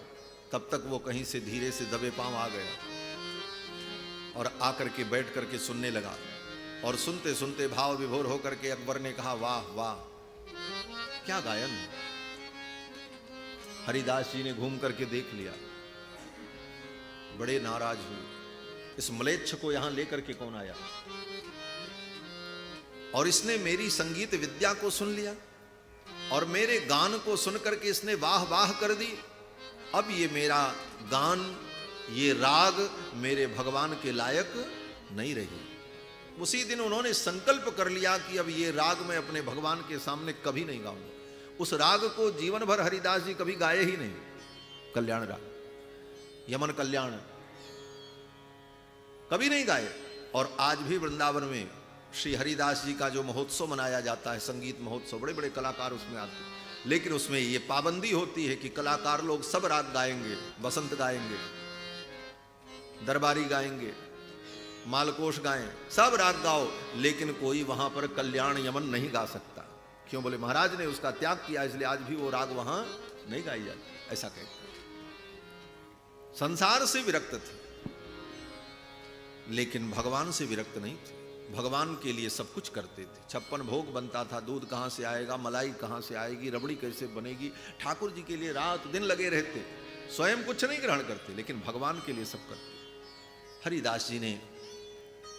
तब तक वो कहीं से धीरे से दबे पांव आ गया और आकर के बैठ करके सुनने लगा, और सुनते सुनते भाव विभोर होकर के अकबर ने कहा, वाह वाह क्या गायन है। हरिदास जी ने घूम करके देख लिया, बड़े नाराज हुए, इस म्लेच्छ को यहां लेकर के कौन आया, और इसने मेरी संगीत विद्या को सुन लिया और मेरे गान को सुन करके इसने वाह वाह कर दी। अब ये मेरा गान, ये राग मेरे भगवान के लायक नहीं रही। उसी दिन उन्होंने संकल्प कर लिया कि अब ये राग मैं अपने भगवान के सामने कभी नहीं गाऊंगा। उस राग को जीवन भर हरिदास जी कभी गाए ही नहीं, कल्याण राग, यमन कल्याण कभी नहीं गाए। और आज भी वृंदावन में श्री हरिदास जी का जो महोत्सव मनाया जाता है, संगीत महोत्सव, बड़े बड़े कलाकार उसमें आते हैं, लेकिन उसमें ये पाबंदी होती है कि कलाकार लोग सब राग गाएंगे, बसंत गाएंगे, दरबारी गाएंगे, मालकोष गाएं, सब राग गाओ, लेकिन कोई वहां पर कल्याण यमन नहीं गा सकता। क्यों? बोले महाराज ने उसका त्याग किया, इसलिए आज भी वो राग वहां नहीं गाई जाती, ऐसा कहते। संसार से विरक्त थे, लेकिन भगवान से विरक्त नहीं थे। भगवान के लिए सब कुछ करते थे। 56 भोग बनता था, दूध कहां से आएगा, मलाई कहां से आएगी, रबड़ी कैसे बनेगी, ठाकुर जी के लिए रात दिन लगे रहते। स्वयं कुछ नहीं ग्रहण करते, लेकिन भगवान के लिए सब करते। हरिदास जी ने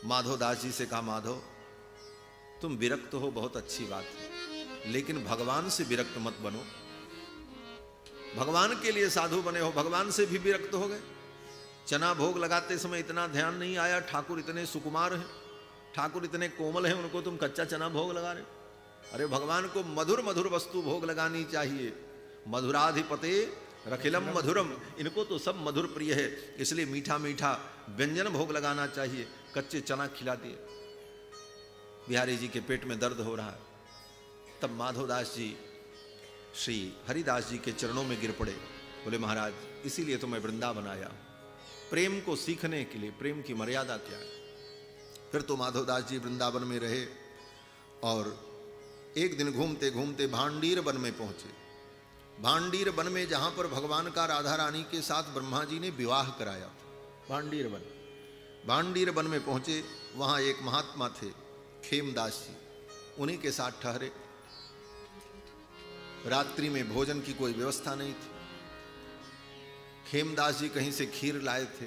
माधवदास जी से कहा, माधव तुम विरक्त हो, बहुत अच्छी बात है, लेकिन भगवान से विरक्त मत बनो। भगवान के लिए साधु बने हो, भगवान से भी विरक्त हो गए। चना भोग लगाते समय इतना ध्यान नहीं आया, ठाकुर इतने सुकुमार हैं, ठाकुर इतने कोमल हैं, उनको तुम कच्चा चना भोग लगा रहे। अरे भगवान को मधुर मधुर वस्तु भोग लगानी चाहिए। मधुराधिपते रखिलम मधुरम, इनको तो सब मधुर प्रिय है, इसलिए मीठा मीठा व्यंजन भोग लगाना चाहिए। कच्चे चना खिला दिए। बिहारी जी के पेट में दर्द हो रहा है। तब माधवदास जी श्री हरिदास जी के चरणों में गिर पड़े। बोले महाराज इसीलिए तो मैं वृंदावन आया, प्रेम को सीखने के लिए। प्रेम की मर्यादा क्या है। फिर तो माधवदास जी वृंदावन में रहे और एक दिन घूमते घूमते भांडीर वन में पहुंचे। भांडीर वन में जहां पर भगवान का राधा रानी के साथ ब्रह्मा जी ने विवाह कराया, भांडीर वन। भांडीर वन में पहुंचे, वहां एक महात्मा थे खेमदास जी, उन्हीं के साथ ठहरे। रात्रि में भोजन की कोई व्यवस्था नहीं थी। खेमदास जी कहीं से खीर लाए थे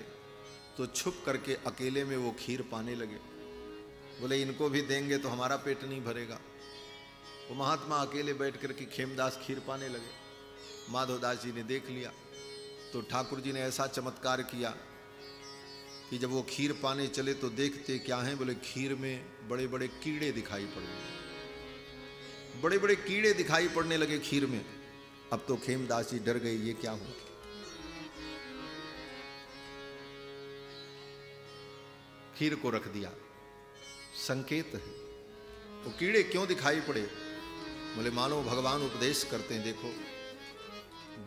तो छुप करके अकेले में वो खीर पाने लगे। बोले इनको भी देंगे तो हमारा पेट नहीं भरेगा। वो महात्मा अकेले बैठ करके खेमदास खीर पाने लगे। माधवदास जी ने देख लिया तो ठाकुर जी ने ऐसा चमत्कार किया कि जब वो खीर पाने चले तो देखते क्या है, बोले खीर में बड़े बड़े कीड़े दिखाई पड़ गए। बड़े बड़े कीड़े दिखाई पड़ने लगे खीर में। अब तो खेमदास जी डर गए, ये क्या हुआ। खीर को रख दिया, संकेत है। तो कीड़े क्यों दिखाई पड़े, बोले मानो भगवान उपदेश करते हैं, देखो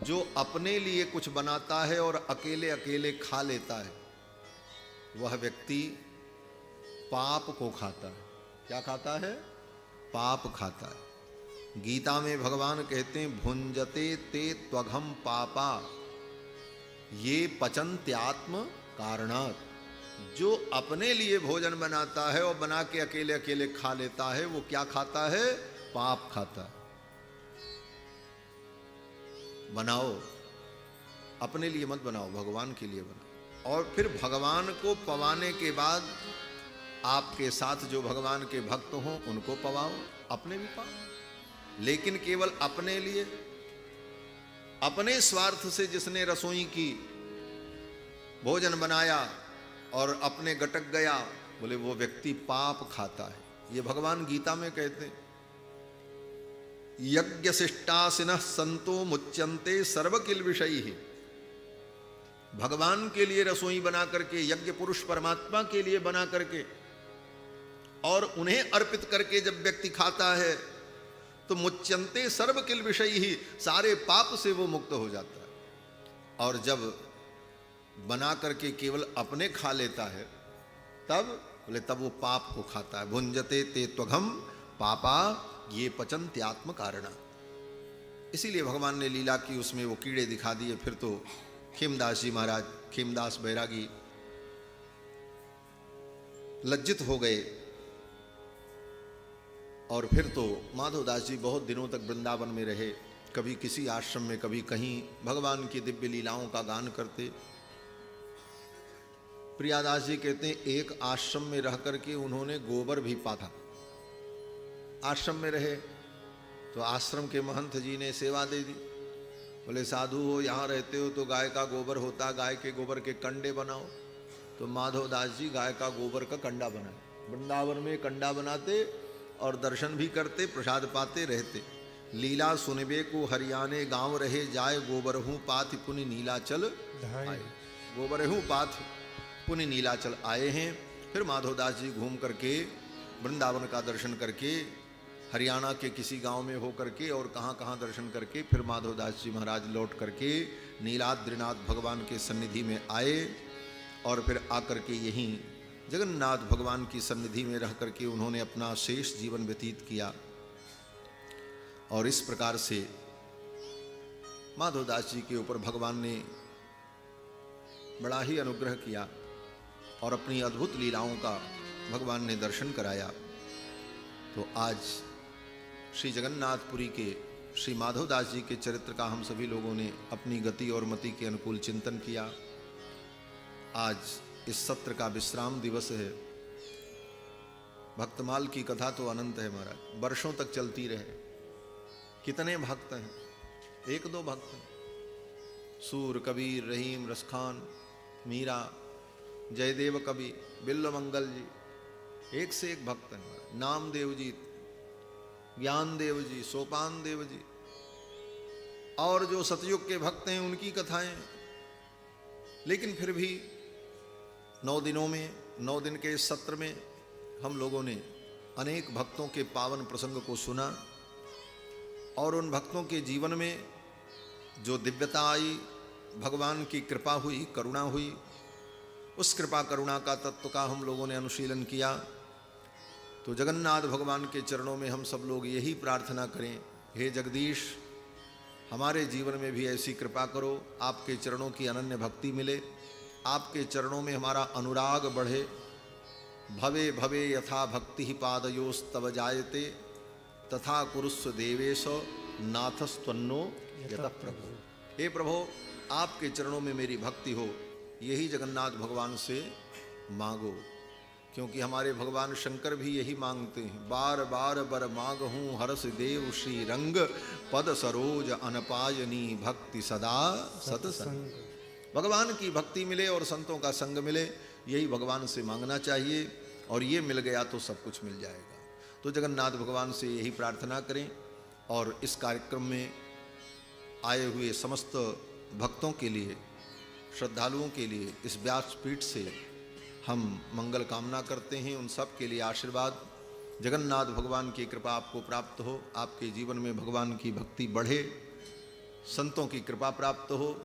जो अपने लिए कुछ बनाता है और अकेले अकेले खा लेता है वह व्यक्ति पाप को खाता है। क्या खाता है, पाप खाता है। गीता में भगवान कहते हैं भुंजते ते त्वघम पापा ये पचन्त्यात्म कारणात्। जो अपने लिए भोजन बनाता है और बना के अकेले अकेले खा लेता है वो क्या खाता है, पाप खाता है। बनाओ, अपने लिए मत बनाओ, भगवान के लिए बनाओ। और फिर भगवान को पवाने के बाद आपके साथ जो भगवान के भक्त हों उनको पवाओ, अपने भी पाओ। लेकिन केवल अपने लिए, अपने स्वार्थ से जिसने रसोई की, भोजन बनाया और अपने गटक गया, बोले वो व्यक्ति पाप खाता है। ये भगवान गीता में कहते हैं यज्ञ शिष्टासिनः संतो मुच्यन्ते सर्वकिल विषयी। भगवान के लिए रसोई बना करके, यज्ञ पुरुष परमात्मा के लिए बना करके और उन्हें अर्पित करके जब व्यक्ति खाता है तो मुच्यन्ते सर्वकिल विषयी ही, सारे पाप से वो मुक्त हो जाता है। और जब बना करके केवल अपने खा लेता है तब बोले तब वो पाप को खाता है। भुंजते ते त्वघम पापा ये पचन्त्यात्म कारण। इसीलिए भगवान ने लीला की, उसमें वो कीड़े दिखा दिए। फिर तो खेमदास जी महाराज, खेमदास बैरागी लज्जित हो गए। और फिर तो माधवदास जी बहुत दिनों तक वृंदावन में रहे, कभी किसी आश्रम में कभी कहीं भगवान की दिव्य लीलाओं का गान करते। प्रियादास जी कहते हैं एक आश्रम में रह करके उन्होंने गोबर भी पाथा। आश्रम में रहे तो आश्रम के महंत जी ने सेवा दे दी। बोले साधु हो, यहाँ रहते हो तो गाय का गोबर होता, गाय के गोबर के कंडे बनाओ। तो माधवदास जी गाय का गोबर का कंडा बनाए, वृंदावन में कंडा बनाते और दर्शन भी करते, प्रसाद पाते रहते। लीला सुनबे को हरियाणे गांव रहे जाए, गोबरहूँ पाथ पुनि नीलाचल आए। गोबरहूँ पाथ पुनि नीलाचल आए हैं। फिर माधवदास जी घूम करके वृंदावन का दर्शन करके, हरियाणा के किसी गांव में हो करके और कहाँ कहाँ दर्शन करके, फिर माधवदास जी महाराज लौट करके नीलाद्रिनाथ भगवान के सन्निधि में आए। और फिर आकर के यहीं जगन्नाथ भगवान की सन्निधि में रह करके उन्होंने अपना शेष जीवन व्यतीत किया। और इस प्रकार से माधवदास जी के ऊपर भगवान ने बड़ा ही अनुग्रह किया और अपनी अद्भुत लीलाओं का भगवान ने दर्शन कराया। तो आज श्री जगन्नाथपुरी के श्री माधवदास जी के चरित्र का हम सभी लोगों ने अपनी गति और मति के अनुकूल चिंतन किया। आज इस सत्र का विश्राम दिवस है। भक्तमाल की कथा तो अनंत है महाराज, वर्षों तक चलती रहे। कितने भक्त हैं, एक दो भक्त हैं, सूर, कबीर, रहीम, रसखान, मीरा, जयदेव कवि, बिल्व मंगल जी, एक से एक भक्त हैं। नामदेव जी, ज्ञान देव जी, सोपान देव जी, और जो सतयुग के भक्त हैं उनकी कथाएं। लेकिन फिर भी 9 दिनों में, 9 दिन के इस सत्र में हम लोगों ने अनेक भक्तों के पावन प्रसंग को सुना और उन भक्तों के जीवन में जो दिव्यता आई, भगवान की कृपा हुई, करुणा हुई। उस कृपा करुणा का तत्व का हम लोगों ने अनुशीलन किया। तो जगन्नाथ भगवान के चरणों में हम सब लोग यही प्रार्थना करें, हे जगदीश, हमारे जीवन में भी ऐसी कृपा करो, आपके चरणों की अनन्य भक्ति मिले, आपके चरणों में हमारा अनुराग बढ़े। भवे भवे यथा भक्ति पादयोस्तव जायते तथा कुरुस्व देवेश नाथस्त्वन्नो यतः प्रभु। हे प्रभु, आपके चरणों में मेरी भक्ति हो, यही जगन्नाथ भगवान से मांगो, क्योंकि हमारे भगवान शंकर भी यही मांगते हैं। बार बार बर मांगहूँ हरस देव श्री रंग, पद सरोज अनपायनी भक्ति सदा सतसंग। भगवान की भक्ति मिले और संतों का संग मिले, यही भगवान से मांगना चाहिए, और ये मिल गया तो सब कुछ मिल जाएगा। तो जगन्नाथ भगवान से यही प्रार्थना करें। और इस कार्यक्रम में आए हुए समस्त भक्तों के लिए, श्रद्धालुओं के लिए इस व्यासपीठ से हम मंगल कामना करते हैं। उन सब के लिए आशीर्वाद, जगन्नाथ भगवान की कृपा आपको प्राप्त हो, आपके जीवन में भगवान की भक्ति बढ़े, संतों की कृपा प्राप्त हो।